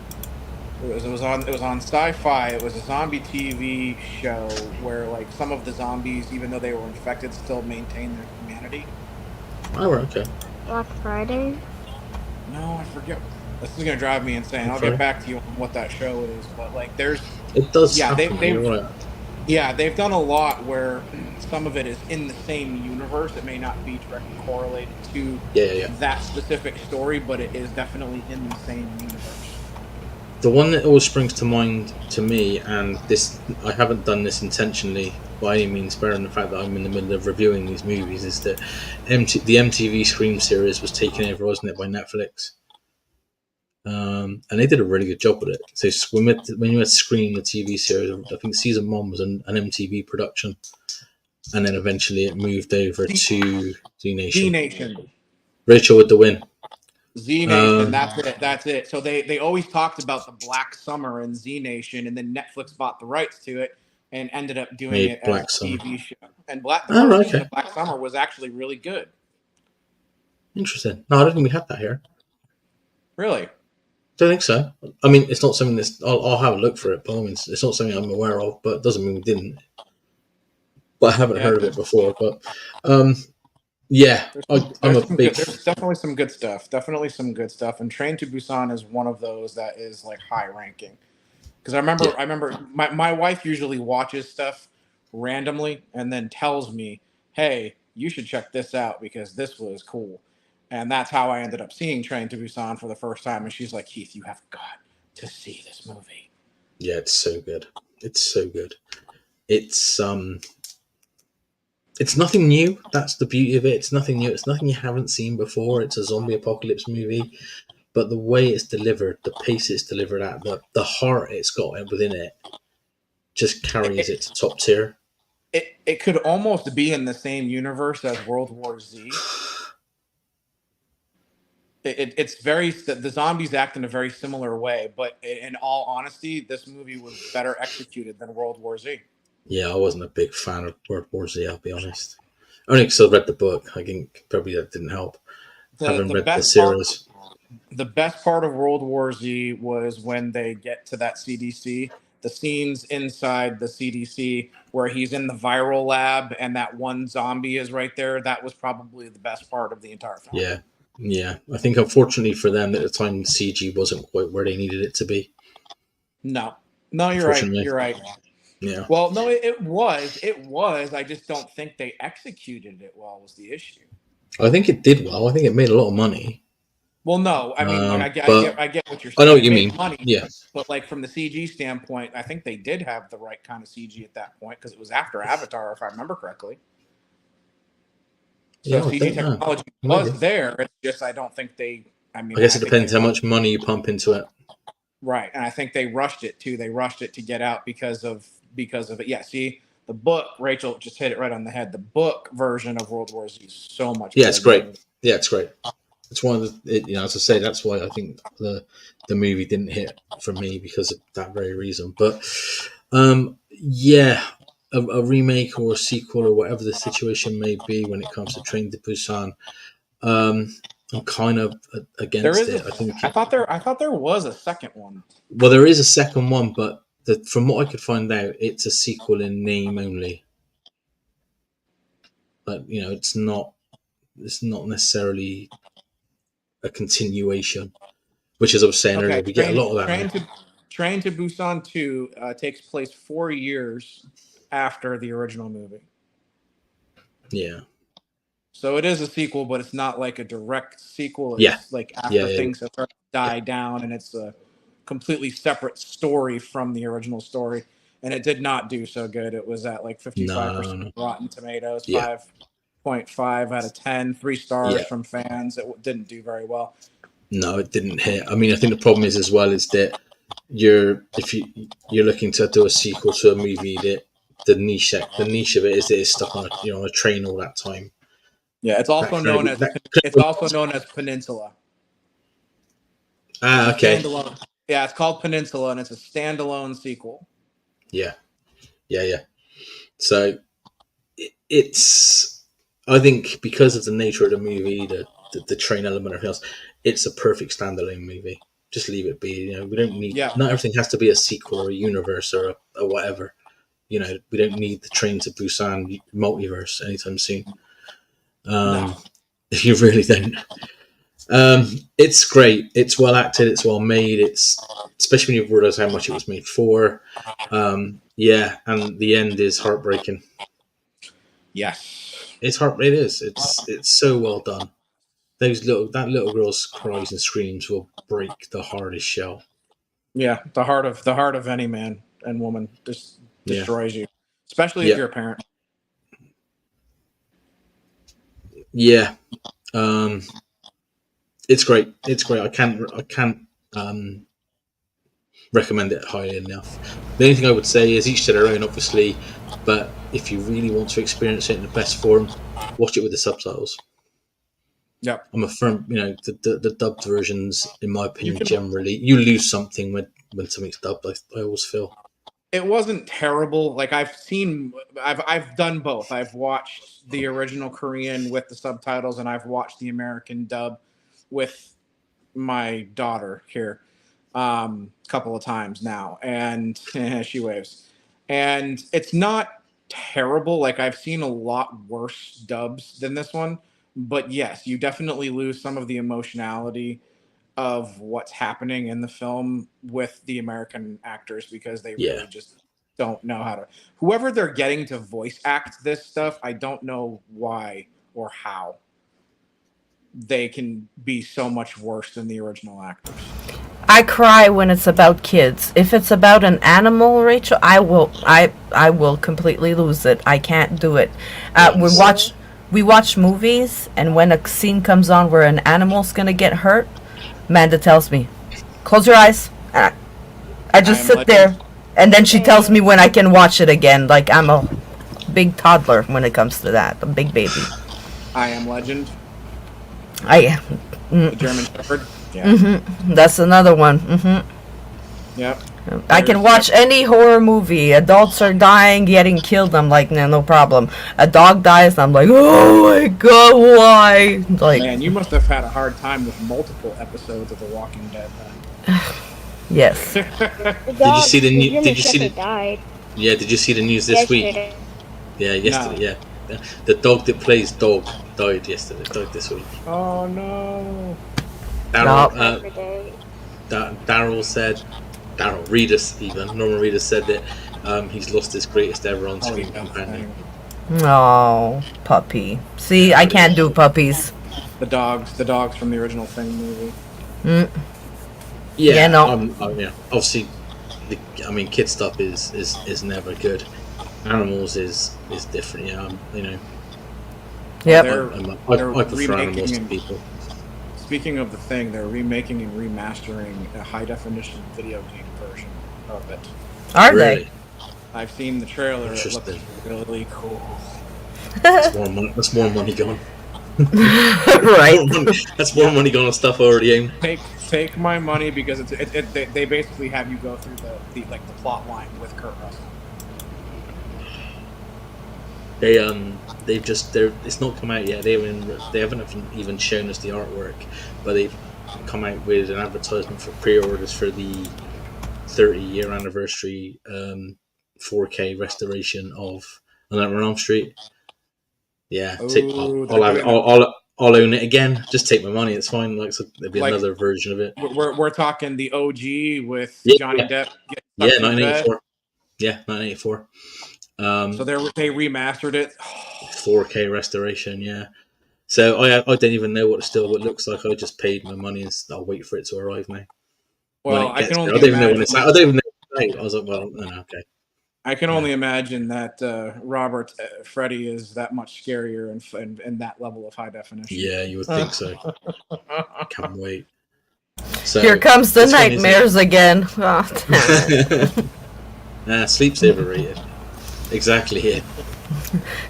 was on Sci-Fi. It was a zombie TV show where like some of the zombies, even though they were infected, still maintained their humanity. Oh, right, okay. Black Friday. No, I forget. This is gonna drive me insane. I'll Okay. get back to you on what that show is, but like, It does yeah, happen. You're right. they've done a lot where some of it is in the same universe. It may not be directly correlated to Yeah. that specific story, but it is definitely in the same universe. The one that always springs to mind to me, and this I haven't done this intentionally by any means, bearing the fact that I'm in the middle of reviewing these movies, is that the MTV Scream series was taken over, wasn't it, by Netflix? And they did a really good job with it. So when you had Scream, the TV series, I think season 1 was an MTV production, and then eventually it moved over to Z Nation. Z Nation. Rachel with the win. Z Nation, that's it. So they always talked about the Black Summer and Z Nation, and then Netflix bought the rights to it and ended up doing it as a TV show. And the first season of Black Summer was actually really good. Interesting. No, I don't think we had that here. Really? Don't think so. I mean, it's not something that's. I'll have a look for it, but I mean, it's not something I'm aware of. But it doesn't mean we didn't. But I haven't heard of it before. But yeah, I'm a big. There's definitely some good stuff. Definitely some good stuff. And Train to Busan is one of those that is like high ranking. Because I remember my wife usually watches stuff randomly and then tells me, "Hey, you should check this out because this was cool." And that's how I ended up seeing Train to Busan for the first time. And she's like, "Keith, you have got to see this movie." Yeah, it's so good. It's so good. It's nothing new. That's the beauty of it. It's nothing new. It's nothing you haven't seen before. It's a zombie apocalypse movie, but the way it's delivered, the pace it's delivered at, the heart it's got within it, just carries it to top tier. It could almost be in the same universe as World War Z. It's very, the zombies act in a very similar way, but in all honesty, this movie was better executed than World War Z. Yeah, I wasn't a big fan of World War Z, I'll be honest. Only because I read the book. I think probably that didn't help. Having read the series. The best part of World War Z was when they get to that CDC. The scenes inside the CDC where he's in the viral lab and that one zombie is right there. That was probably the best part of the entire film. Yeah. I think unfortunately for them at the time, CG wasn't quite where they needed it to be. No, you're right. You're right. Yeah. Well, no, it was. I just don't think they executed it well was the issue. I think it did well. I think it made a lot of money. Well, no, I mean, I get what you're saying. I know what you mean. Money, yeah. But like from the CG standpoint, I think they did have the right kind of CG at that point because it was after Avatar, if I remember correctly. So CG technology was there. It's just I don't think they. I mean, I guess it depends how much money you pump into it. Right, and I think they rushed it too. They rushed it to get out because of it. Yeah, see, the book, Rachel just hit it right on the head. The book version of World War Z is so much. Yeah, it's great. Yeah, it's great. It's one of the, as I say, that's why I think the movie didn't hit for me because of that very reason. But yeah, a remake or a sequel or whatever the situation may be when it comes to Train to Busan, I'm kind of against it. I thought there was a second one. Well, there is a second one, but from what I could find out, it's a sequel in name only. But it's not necessarily a continuation, which, as I was saying earlier, we get a lot of that. Train to Busan 2 takes place 4 years after the original movie. Yeah. So it is a sequel, but it's not like a direct sequel. Yeah. It's like after Yeah. things have died down, and it's a completely separate story from the original story. And it did not do so good. It was at like 55% No. Rotten Tomatoes, Yeah. 5.5 out of 10, 3 stars Yeah. from fans. It didn't do very well. No, it didn't hit. I mean, I think the problem is as well is that you're looking to do a sequel to a movie that the niche of it is that it's stuck on a train all that time. Yeah, it's also known as Peninsula. Okay. Standalone. Yeah, it's called Peninsula, and it's a standalone sequel. Yeah. So it's, I think, because of the nature of the movie, the train element, everything else, it's a perfect standalone movie. Just leave it be. We don't need. Yeah. Not everything has to be a sequel or a universe or a whatever. We don't need the Train to Busan multiverse anytime soon. No. You really don't. It's great. It's well acted. It's well made. It's, especially when you realize how much it was made for. Yeah, and the end is heartbreaking. Yes, it is. It's so well done. That little girl's cries and screams will break the hardest shell. Yeah, the heart of any man and woman just destroys you, especially if you're a parent. Yeah, it's great. It's great. I can't recommend it highly enough. The only thing I would say is each to their own, obviously, but if you really want to experience it in the best form, watch it with the subtitles. Yep. I'm a firm, the dubbed versions, in my opinion, generally you lose something when something's dubbed. I always feel it wasn't terrible. Like I've done both. I've watched the original Korean with the subtitles, and I've watched the American dub with my daughter here a couple of times now, and she waves. And it's not terrible. Like I've seen a lot worse dubs than this one, but yes, you definitely lose some of the emotionality of what's happening in the film with the American actors because they really just don't know how to. Whoever they're getting to voice act this stuff, I don't know why or how they can be so much worse than the original actors. I cry when it's about kids. If it's about an animal, Rachel, I will completely lose it. I can't do it. We watch movies, and when a scene comes on where an animal's gonna get hurt, Amanda tells me, "Close your eyes." I just sit there, and then she tells me when I can watch it again. Like I'm a big toddler when it comes to that. A big baby. I Am Legend. The German Shepherd. Yeah. Mm-hmm. That's another one. Mm-hmm. Yep. I can watch any horror movie. Adults are dying, getting killed. I'm like, no problem. A dog dies, I'm like, oh my god, why? Like, man, you must have had a hard time with multiple episodes of The Walking Dead then. Yes. Did you see the news? Did you see the? Died. Yeah. Did you see the news this week? Yeah, yesterday. No. Yeah, the dog that plays dog died yesterday. Died this week. Oh no. Daryl said. Daryl Reedus, even Norman Reedus said that he's lost his greatest ever on-screen companion. Oh, puppy. See, I can't do puppies. The dogs from the original Thing movie. Yeah, no. Obviously, kid stuff is never good. Animals is different. Yeah, Yep. I prefer animals to people. Speaking of the Thing, they're remaking and remastering a high-definition video game version of it. Are they? I've seen the trailer. It looks really cool. That's more money gone. Right. That's more money gone on stuff already owned. Take my money because they basically have you go through the plot line with Kurt Russell. It's not come out yet. They haven't even shown us the artwork, but they've come out with an advertisement for pre-orders for the 30-year anniversary 4K restoration of Nightmare on Elm Street. Yeah, I'll own it again. Just take my money. It's fine. There'll be another version of it. We're talking the OG with Johnny Depp. Yeah, 1984. Yeah, 1984. So they remastered it. 4K restoration, yeah. So I don't even know what the steelbook looks like. I just paid my money and I'll wait for it to arrive now. When Well, it I can gets there, only I don't even know when imagine. it's out. I don't even know when it's out. I was like, well, no, okay. I can only imagine that Robert Freddy is that much scarier and that level of high definition. Yeah, you would think so. Can't wait. So Here comes the this one isn't- nightmares again. Oh, damn it. Sleep's overrated. Exactly it.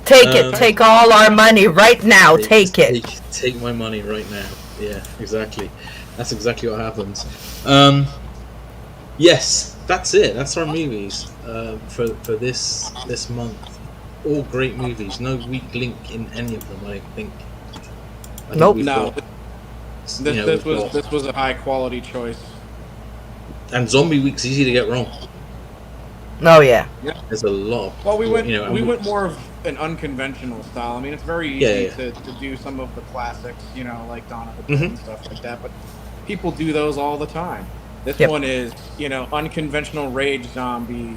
Take it. Take all our money right now. Take it. Take my money right now. Yeah, exactly. That's exactly what happens. Yes, that's it. That's our movies for this month. All great movies. No weak link in any of them. I think. Nope. No. This was a high quality choice. And Zombie Week's easy to get wrong. Oh yeah. There's a lot. Of, Well, we went went more of an unconventional style. I mean, it's very easy to do some of the classics, like Dawn of the Dead and stuff like that. But people do those all the time. This one is, unconventional rage zombies,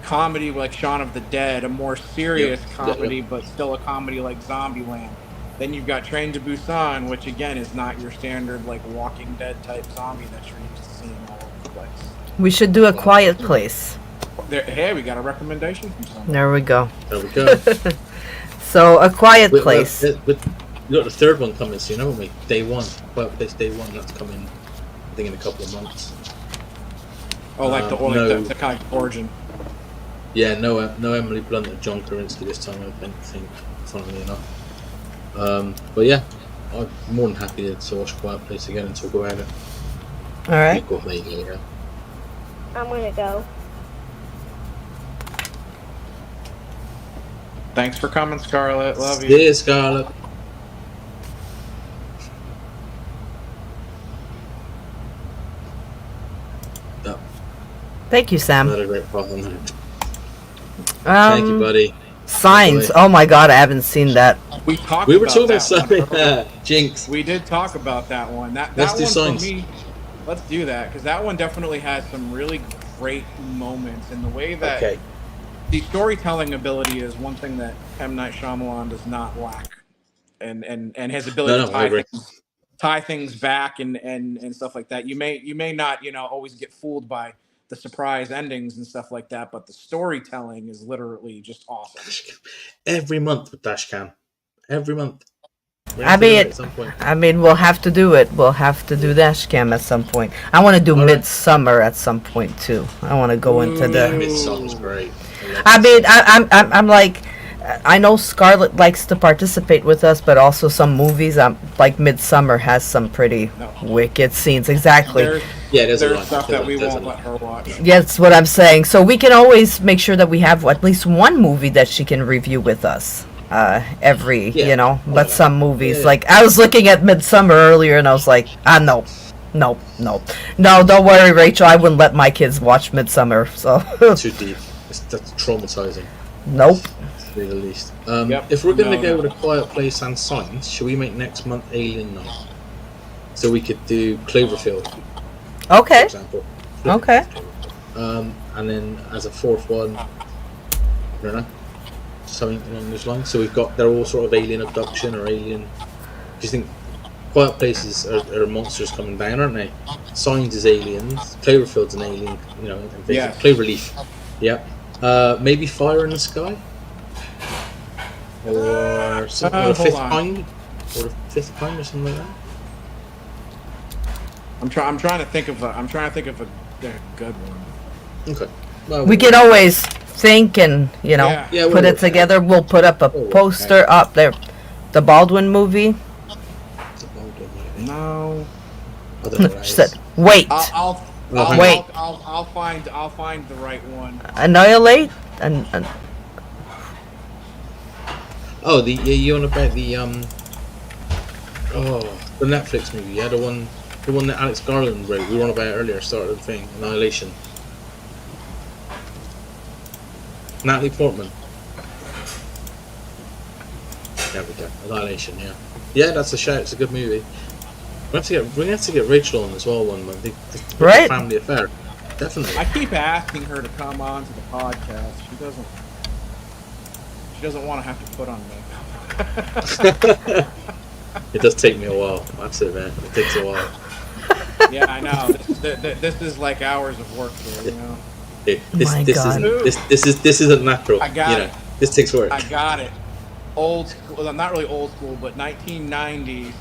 comedy like Shaun of the Dead, a more serious comedy, but still a comedy like Zombieland. Then you've got Train to Busan, which again is not your standard like Walking Dead type zombie that you're used to seeing all over the place. We should do A Quiet Place. Hey, we got a recommendation from someone. There we go. There we go. So A Quiet Place. We got the third one coming soon, haven't we? Day one. Quiet Place Day 1. That's coming, I think, in a couple of months. Oh, like the kind of origin. Yeah, no Emily Blunt and John Krasinski this time. I think, funnily enough. But yeah, I'm more than happy to watch Quiet Place again and talk about it. All right. I'm gonna go. Thanks for coming, Scarlett. Love you. Yeah, Scarlett. Oh. Thank you, Sam. Not a great problem. Thank you, buddy. Signs. Oh my God, I haven't seen that. We were talking about something. Jinx. We did talk about that one. That Let's do one Signs. for me. Let's do that because that one definitely has some really great moments in the way that the storytelling ability is one thing that M. Night Shyamalan does not lack, and his ability to tie things back and stuff like that. You may not always get fooled by the surprise endings and stuff like that, but the storytelling is literally just awesome. Every month with Dashcam. Every month. I mean, we'll have to do it. We'll have to do Dashcam at some point. I want to do Midsummer at some point too. I want to go into the. Midsummer's great. I mean, I'm like, I know Scarlett likes to participate with us, but also some movies, like Midsummer has some pretty wicked scenes. Exactly. There's stuff that we won't let her watch. Yeah, that's what I'm saying. So we can always make sure that we have at least one movie that she can review with us. But some movies, like I was looking at Midsummer earlier and I was like, no, don't worry, Rachel, I wouldn't let my kids watch Midsummer, so. Too deep. That's traumatizing. Nope. To say the least. If we're going to go with A Quiet Place and Signs, should we make next month Alien Night? So we could do Cloverfield. Okay. For example. Okay. And then as a fourth one, I don't know, something along those lines. So they're all sort of alien abduction or alien. Do you think Quiet Places are monsters coming down, aren't they? Signs is aliens. Cloverfield's an alien, Yes. Cloverleaf. Yep. Maybe Fire in the Sky, or something, or Fifth Kind, or Fifth Kind, or something like that. I'm trying to think of a good one. Okay. Well, We can always think and put it together. We'll put up a poster up there. The Baldwin movie. No. She said, "Wait, wait. I'll find the right one. Annihilate and you on about the the Netflix movie? Yeah, the one that Alex Garland wrote. We were on about earlier. Started the thing. Annihilation. Natalie Portman. There we go. Annihilation. Yeah, that's a shout. It's a good movie. We have to get Rachel on as well one month. Right. Family Affair. Definitely. I keep asking her to come on to the podcast. She doesn't. doesn't want to have to put on makeup. It does take me a while. That's it, man. It takes a while. Yeah, I know. This is like hours of work here, you know. This isn't natural. I got it. This takes work. I got it. Old school. Well, not really old school, but 1990s.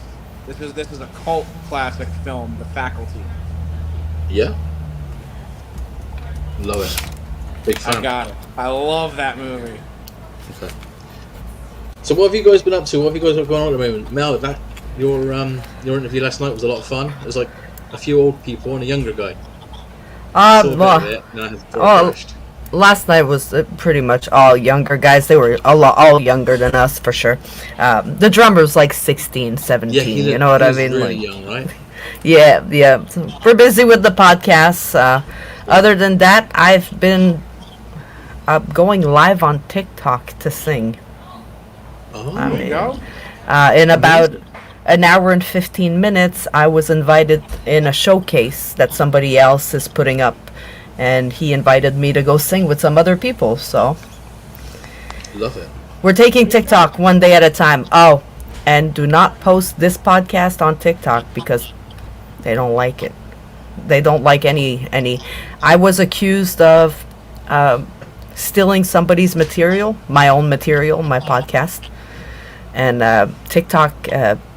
This is a cult classic film, The Faculty. Yeah. Love it. Big fan. I got it. I love that movie. Okay. So what have you guys been up to? What have you guys got going on at the moment? Mel, your interview last night was a lot of fun. It was like a few old people and a younger guy. Last night was pretty much all younger guys. They were all younger than us for sure. The drummer was like 16, 17. Yeah, you know what I mean? Really like, young, right? Yeah. So we're busy with the podcasts. Other than that, I've been going live on TikTok to sing. Oh, there you go. In about an hour and 15 minutes, I was invited in a showcase that somebody else is putting up, and he invited me to go sing with some other people. So love it. We're taking TikTok one day at a time. Oh, and do not post this podcast on TikTok because they don't like it. They don't like any. I was accused of stealing somebody's material, my own material, my podcast. And TikTok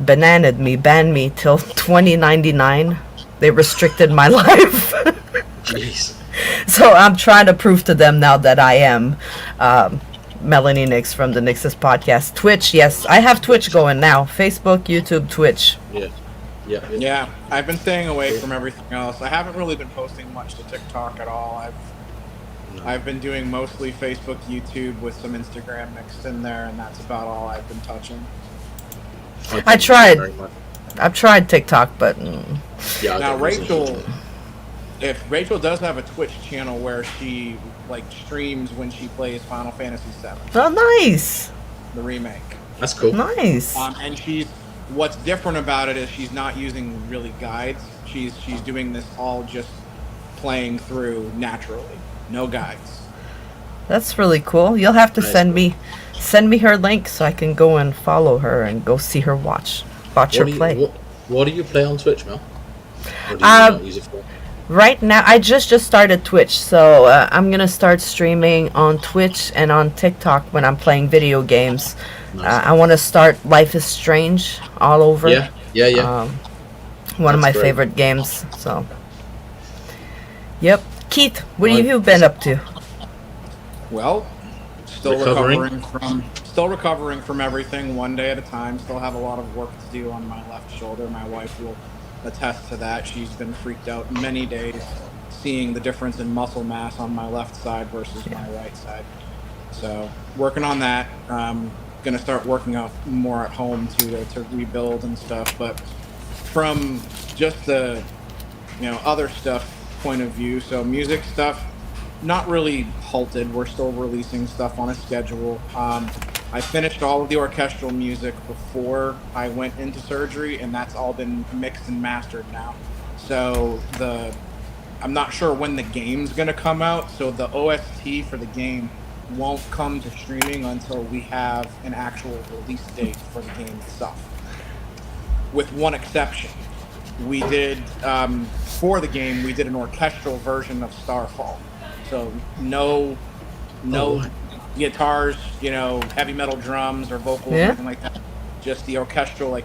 banned me till 2099. They restricted my life. Jeez. So I'm trying to prove to them now that I am Melanie Nix from the Nix's podcast. Twitch, yes, I have Twitch going now. Facebook, YouTube, Twitch. Yeah. I've been staying away from everything else. I haven't really been posting much to TikTok at all. I've been doing mostly Facebook, YouTube with some Instagram mixed in there, and that's about all I've been touching. I've tried TikTok, but now if Rachel does have a Twitch channel where she like streams when she plays Final Fantasy VII. Oh, nice. The remake. That's cool. Nice. And what's different about it is she's not using really guides. She's doing this all just playing through naturally. No guides. That's really cool. You'll have to send me her link so I can go and follow her and go see her watch her play. What do you play on Twitch, Mel? Or do you not use it for? Right now, I just started Twitch, so I'm gonna start streaming on Twitch and on TikTok when I'm playing video games. Nice. I want to start Life is Strange all over. Yeah. One of my favorite games. So, yep. Keith, what have you been up to? Well, still recovering from everything one day at a time. Still have a lot of work to do on my left shoulder. My wife will attest to that. She's been freaked out many days seeing the difference in muscle mass on my left side versus my right side. So working on that. Gonna start working out more at home to rebuild and stuff. But from just the other stuff point of view, so music stuff not really halted. We're still releasing stuff on a schedule. I finished all of the orchestral music before I went into surgery, and that's all been mixed and mastered now. So I'm not sure when the game's gonna come out, so the OST for the game won't come to streaming until we have an actual release date for the game itself. With one exception. We did, for the game, we did an orchestral version of Starfall. So no guitars, heavy metal drums or vocals or anything like that. Just the orchestral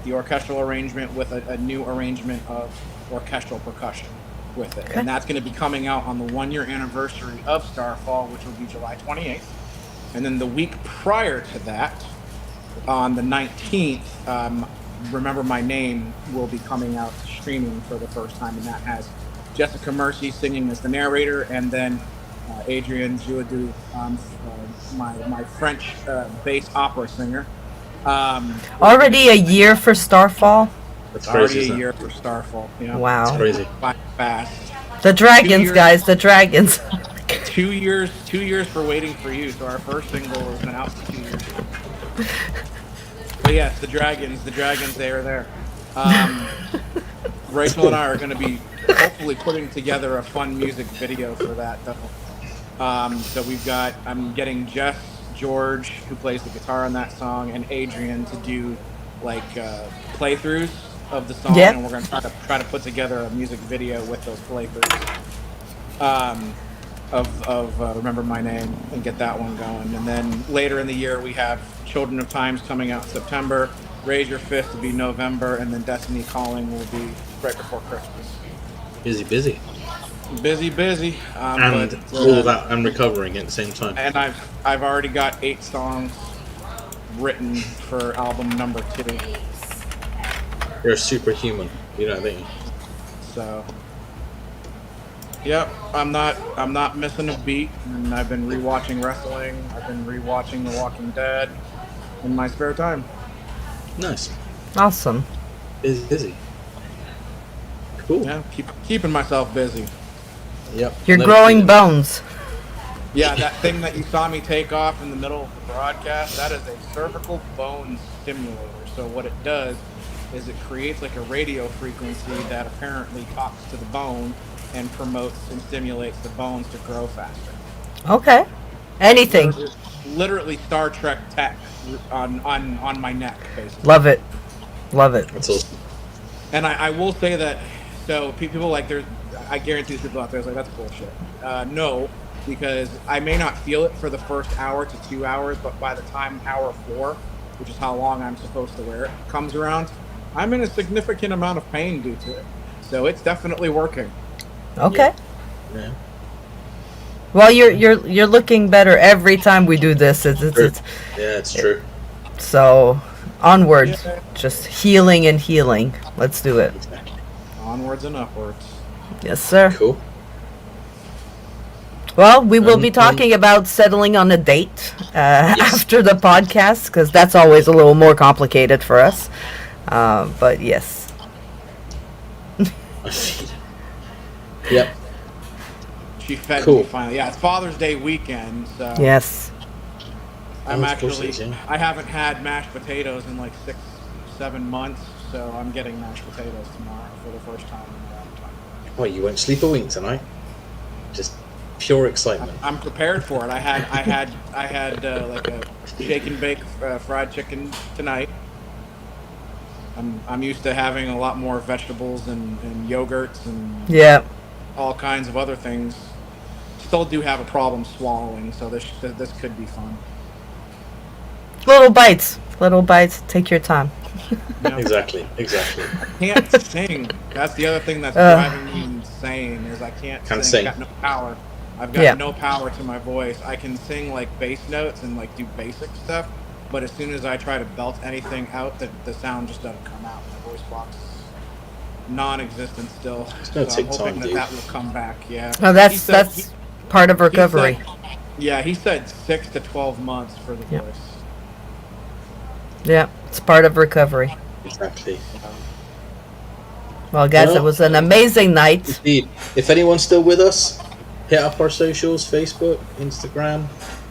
arrangement with a new arrangement of orchestral percussion with it. Okay. And that's going to be coming out on the 1-year anniversary of Starfall, which will be July 28th. And then the week prior to that, on the 19th, Remember My Name will be coming out streaming for the first time, and that has Jessica Mercy singing as the narrator, and then Adrienne Jouadou, my French bass opera singer. Already a year for Starfall? That's crazy. Already a year for Starfall. Yeah. Wow. That's crazy. Fast. The dragons, guys, the dragons. 2 years for Waiting for You. So our first single has been out for 2 years. But yes, the dragons, they are there. Rachel and I are going to be hopefully putting together a fun music video for that. So I'm getting Jess George, who plays the guitar on that song, and Adrian to do like playthroughs of the song, Yeah. and we're going to try to put together a music video with those playthroughs of Remember My Name and get that one going. And then later in the year we have Children of Times coming out in September, Raise Your Fist to be November, and then Destiny Calling will be right before Christmas. Busy. Busy. And but, all of that and recovering at the same time. And I've already got 8 songs written for album number 2. You're a superhuman, you know what I mean? So, yep, I'm not missing a beat, and I've been rewatching wrestling. I've been rewatching The Walking Dead in my spare time. Nice. Awesome. Busy. Cool. Yeah, keeping myself busy. Yep. You're growing bones. Yeah, that thing that you saw me take off in the middle of the broadcast, that is a cervical bone stimulator. So what it does is it creates like a radio frequency that apparently talks to the bone and promotes and stimulates the bones to grow faster. Okay. Anything. Literally Star Trek tech on my neck, basically. Love it. That's awesome. And I will say that, so people like, I guarantee there's people out there that's like, that's bullshit. No, because I may not feel it for the first hour to 2 hours, but by the time hour 4, which is how long I'm supposed to wear it, comes around, I'm in a significant amount of pain due to it. So it's definitely working. Okay. Yeah. Well, you're looking better every time we do this. It's true. So, onward. Just healing and healing. Let's do it. Onwards and upwards. Yes, sir. Cool. Well, we will be talking about settling on a date after the podcast, because that's always a little more complicated for us. But yes. Yep. She fed me finally. Yeah, it's Father's Day weekend, so yes. I'm actually. I haven't had mashed potatoes in like 6-7 months, so I'm getting mashed potatoes tomorrow for the first time in a long time. Well, you won't sleep a wink tonight. Just pure excitement. I'm prepared for it. I had like a shake and bake fried chicken tonight. I'm used to having a lot more vegetables and yogurts and all kinds of other things. Still do have a problem swallowing, so this could be fun. Little bites. Take your time. Yeah. Exactly. I can't sing. That's the other thing that's driving me insane is I can't sing. I've got no power. I've got no power to my voice. I can sing like bass notes and like do basic stuff, but as soon as I try to belt anything out, the sound just doesn't come out. My voice box is non-existent still. So I'm hoping that will come back. Yeah. Oh, that's part of recovery. He said 6 to 12 months for the voice. Yeah, it's part of recovery. Exactly. Well, guys, it was an amazing night. Indeed. If anyone's still with us, hit up our socials, Facebook, Instagram,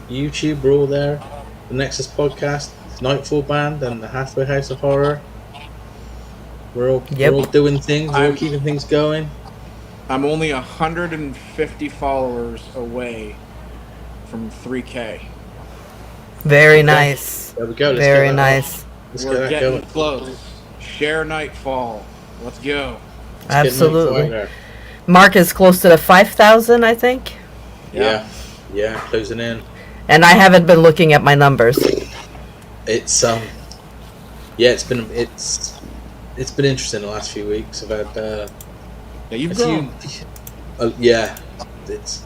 YouTube, we're all there. The Nexus Podcast, Nightfall Band, and the Halfway House of Horror. We're all doing things, we're all keeping things going. I'm only 150 followers away from 3K. Very nice. There we go. Very nice. We're getting close. Share Nightfall. Let's go. Absolutely. Mark is close to the 5,000, I think. Yeah, closing in. And I haven't been looking at my numbers. It's it's been interesting the last few weeks. I've had you've grown. It's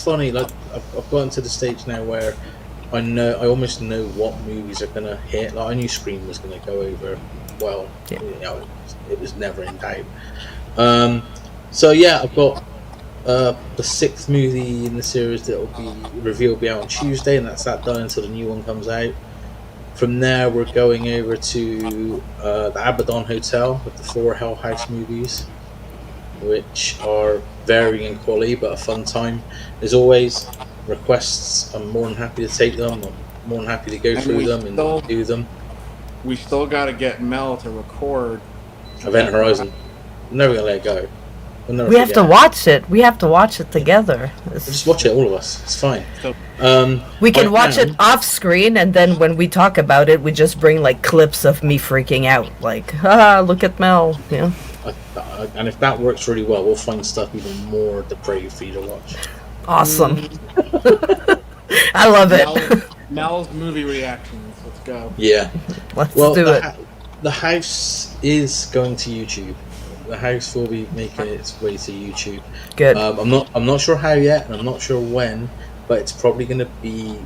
funny. Like I've gotten to the stage now where I almost know what movies are gonna hit. Like I knew Scream was gonna go over. Well, it was never in doubt. So yeah, I've got the 6th movie in the series that will be out on Tuesday, and that's that done until the new one comes out. From there, we're going over to the Abaddon Hotel with the 4 Hell House movies, which are varying in quality but a fun time. As always, requests, I'm more than happy to take them. I'm more than happy to go through them and do them. We still got to get Mel to record Event Horizon. I'm never going to let it go. We'll never We have to forget. watch it. We have to watch it together. Just watch it, all of us. It's fine. We can I watch it am- off screen, and then when we talk about it, we just bring like clips of me freaking out, like, ah, look at Mel. Yeah. And if that works really well, we'll find stuff even more depraved for you to watch. Awesome. I love it. Mel's movie reactions. Let's go. Yeah. Let's Well, do it. The house is going to YouTube. The house will be making its way to YouTube. Good. I'm not sure how yet, and I'm not sure when, but it's probably going to be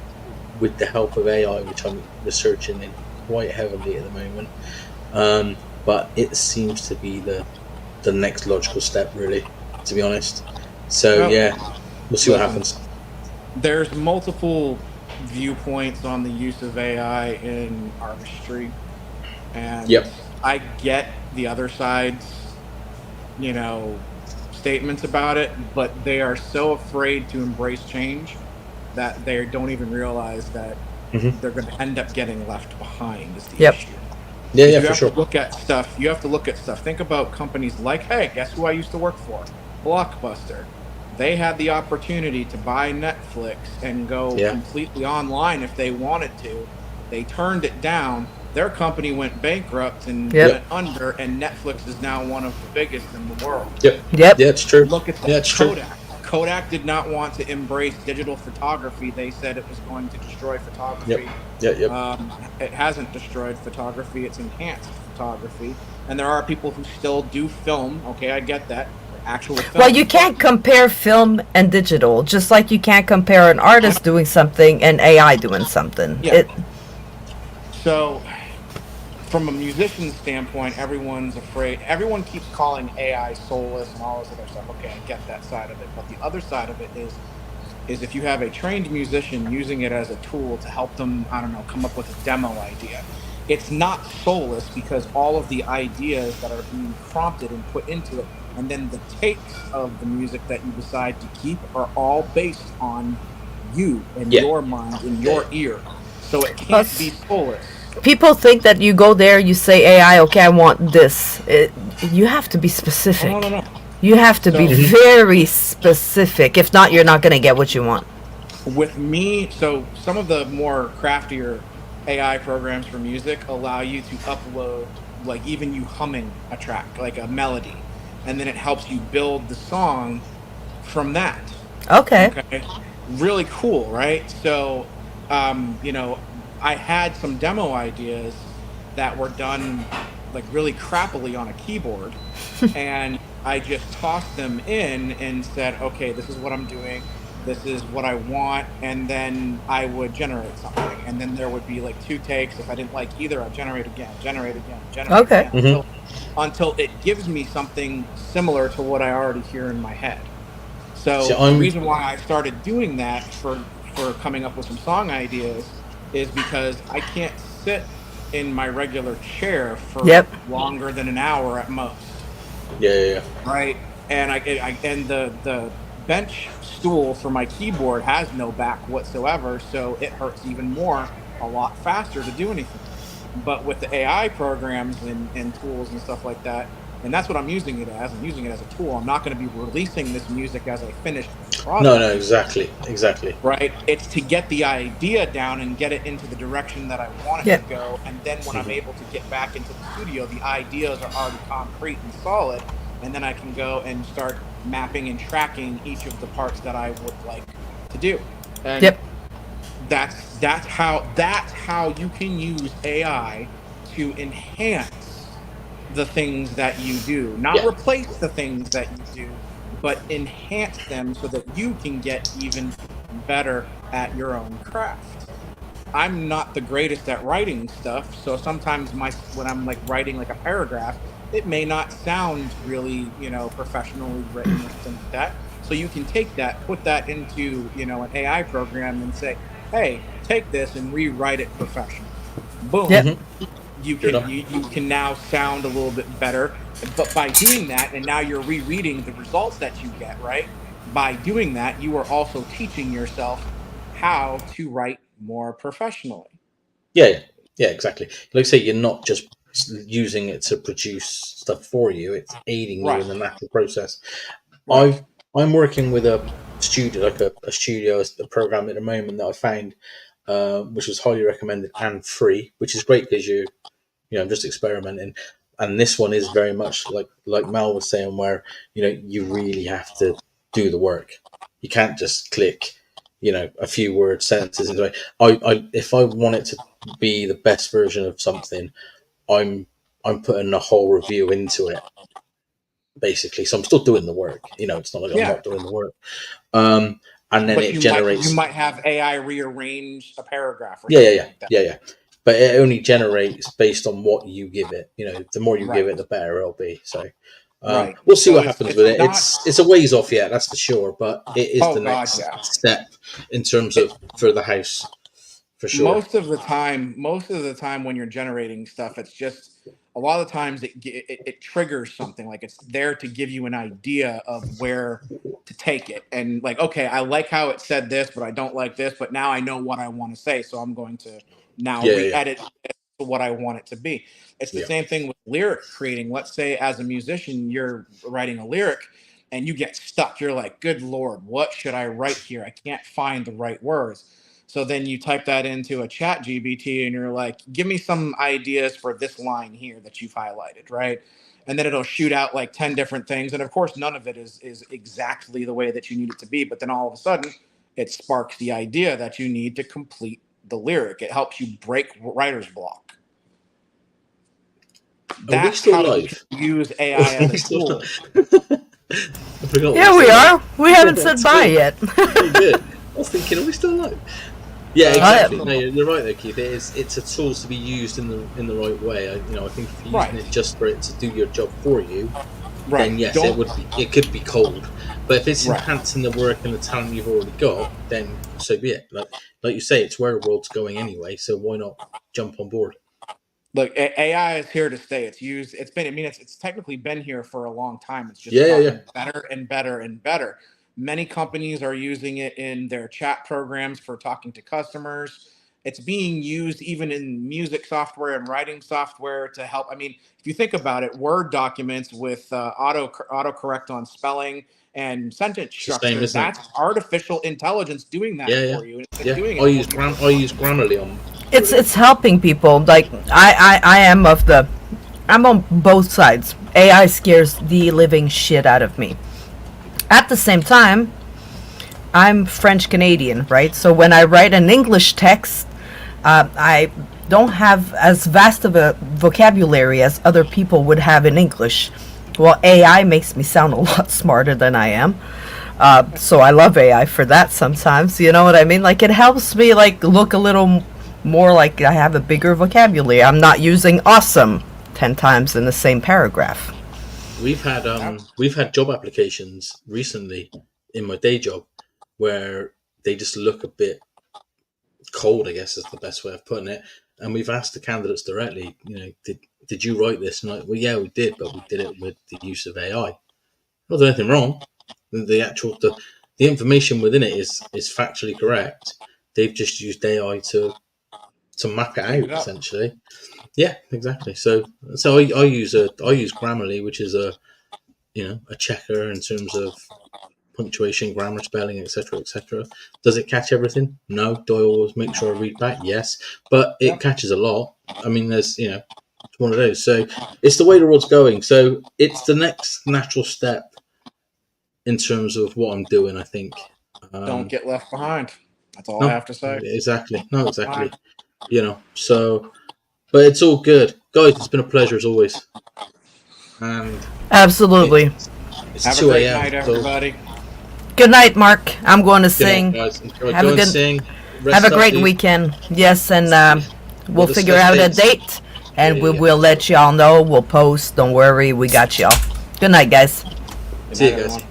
with the help of AI, which I'm researching in quite heavily at the moment. But it seems to be the next logical step, really, to be honest. So Well, yeah, we'll see what happens. There's multiple viewpoints on the use of AI in artistry, and Yep. I get the other side's, statements about it, but they are so afraid to embrace change that they don't even realize that they're going to end up getting left behind is the Yep. issue. Yeah, You for have sure. to look at stuff. You have to look at stuff. Think about companies like, hey, guess who I used to work for? Blockbuster. They had the opportunity to buy Netflix and go Yeah. completely online if they wanted to. They turned it down. Their company went bankrupt and Yep. went under, and Netflix is now one of the biggest in the world. Yep. Yep. Yeah, it's true. Look at Yeah, it's true. Kodak. Kodak did not want to embrace digital photography. They said it was going to destroy photography. Yep. It hasn't destroyed photography. It's enhanced photography. And there are people who still do film. Okay, I get that. Actual film. Well, you can't compare film and digital, just like you can't compare an artist doing something and AI doing something. Yeah. So, from a musician's standpoint, everyone's afraid. Everyone keeps calling AI soulless and all this other stuff. Okay, I get that side of it. But the other side of it is if you have a trained musician using it as a tool to help them, I don't know, come up with a demo idea. It's not soulless because all of the ideas that are being prompted and put into it, and then the takes of the music that you decide to keep are all based on you and your mind and your ear. So it can't be soulless. People think that you go there, you say AI, okay, I want this. You have to be specific. Oh, no. You have to be very specific. If not, you're not going to get what you want. With me, so some of the more craftier AI programs for music allow you to upload, like even you humming a track, like a melody, and then it helps you build the song from that. Okay. Really cool, right? So, I had some demo ideas that were done like really crappily on a keyboard, and I just tossed them in and said, okay, this is what I'm doing. This is what I want, and then I would generate something, and then there would be like 2 takes. If I didn't like either, I'd generate again, Okay. until it gives me something similar to what I already hear in my head. So So the reason why I started doing that for coming up with some song ideas is because I can't sit in my regular chair for longer than an hour at most. Yeah. Right, and and the bench stool for my keyboard has no back whatsoever, so it hurts even more, a lot faster to do anything. But with the AI programs and tools and stuff like that, and that's what I'm using it as. I'm using it as a tool. I'm not going to be releasing this music as a finished product. No, exactly. Right? It's to get the idea down and get it into the direction that I want it to go. And then when I'm able to get back into the studio, the ideas are already concrete and solid. And then I can go and start mapping and tracking each of the parts that I would like to do. And that's how you can use AI to enhance the things that you do, not replace the things that you do, but enhance them so that you can get even better at your own craft. I'm not the greatest at writing stuff, so sometimes when I'm like writing like a paragraph, it may not sound really, professionally written or something like that. So you can take that, put that into, an AI program and say, hey, take this and rewrite it professionally. Boom. You can now sound a little bit better, but by doing that, and now you're rereading the results that you get, right? By doing that, you are also teaching yourself how to write more professionally. Yeah, exactly. Like I say, you're not just using it to produce stuff for you. It's aiding you Right. in the natural process. Right. I'm working with a studio, like a studio, a program at the moment that I found, which was highly recommended and free, which is great because I'm just experimenting. And this one is very much like Mel was saying, where you really have to do the work. You can't just click, a few word sentences into it. If I want it to be the best version of something, I'm putting a whole review into it, basically. So I'm still doing the work. It's not like I'm not doing the work. And then But it you generates. might have AI rearrange a paragraph or Yeah, something yeah, like that. yeah. But it only generates based on what you give it. The more you give it, the better it'll be. So Right. we'll see So what happens with it. It's a ways off yet, that's for sure. But it is the next step in terms of for the house, for sure. Most of the time when you're generating stuff, it's just a lot of the times it triggers something. Like it's there to give you an idea of where to take it. And like, okay, I like how it said this, but I don't like this. But now I know what I want to say, so I'm going to now re-edit it to what I want it to be. It's the same thing with lyric creating. Let's say as a musician, you're writing a lyric and you get stuck. You're like, good Lord, what should I write here? I can't find the right words. So then you type that into a chat GBT and you're like, give me some ideas for this line here that you've highlighted, right? And then it'll shoot out like 10 different things. And of course, none of it is exactly the way that you need it to be. But then all of a sudden, it sparks the idea that you need to complete the lyric. It helps you break writer's block. That's how you can use AI as a tool. Yeah, we are. We haven't said bye yet. Good. I was thinking, are we still alive? Yeah, exactly. No, you're right there, Keith. It's a tool to be used in the right way. I think if you're using it just for it to do your job for you, then yes, it could be cold. But if it's enhancing the work and the talent you've already got, then so be it. Like you say, it's where the world's going anyway. So why not jump on board? Look, AI is here to stay. It's used. It's technically been here for a long time. It's just gotten better and better and better. Many companies are using it in their chat programs for talking to customers. It's being used even in music software and writing software to help. I mean, if you think about it, Word documents with autocorrect on spelling and sentence structure, that's artificial intelligence doing that for you. It's doing it. I use Grammarly on. It's helping people. Like I'm on both sides. AI scares the living shit out of me. At the same time, I'm French Canadian, right? So when I write an English text, I don't have as vast of a vocabulary as other people would have in English. Well, AI makes me sound a lot smarter than I am. So I love AI for that sometimes. You know what I mean? Like it helps me look a little more like I have a bigger vocabulary. I'm not using awesome 10 times in the same paragraph. We've had job applications recently in my day job where they just look a bit cold, I guess is the best way of putting it. And we've asked the candidates directly, did you write this? And well, yeah, we did, but we did it with the use of AI. Not doing anything wrong. The information within it is factually correct. They've just used AI to map it out essentially. Yeah, exactly. So I use Grammarly, which is a checker in terms of punctuation, grammar, spelling, etc., etc. Does it catch everything? No. Do I always make sure I read back? Yes, but it catches a lot. I mean, there's it's one of those. So it's the way the world's going. So it's the next natural step in terms of what I'm doing. I think. Don't get left behind. That's all I have to say. Exactly. No, exactly. So. But it's all good. Guys, it's been a pleasure as always. And absolutely. It's have 2 a great a.m. night, everybody. Good night, Mark. I'm going to sing. Night, have a great weekend. Yes, and we'll figure out a date, and we will let y'all know. We'll post. Don't worry, we got y'all. Good night, guys. See you guys.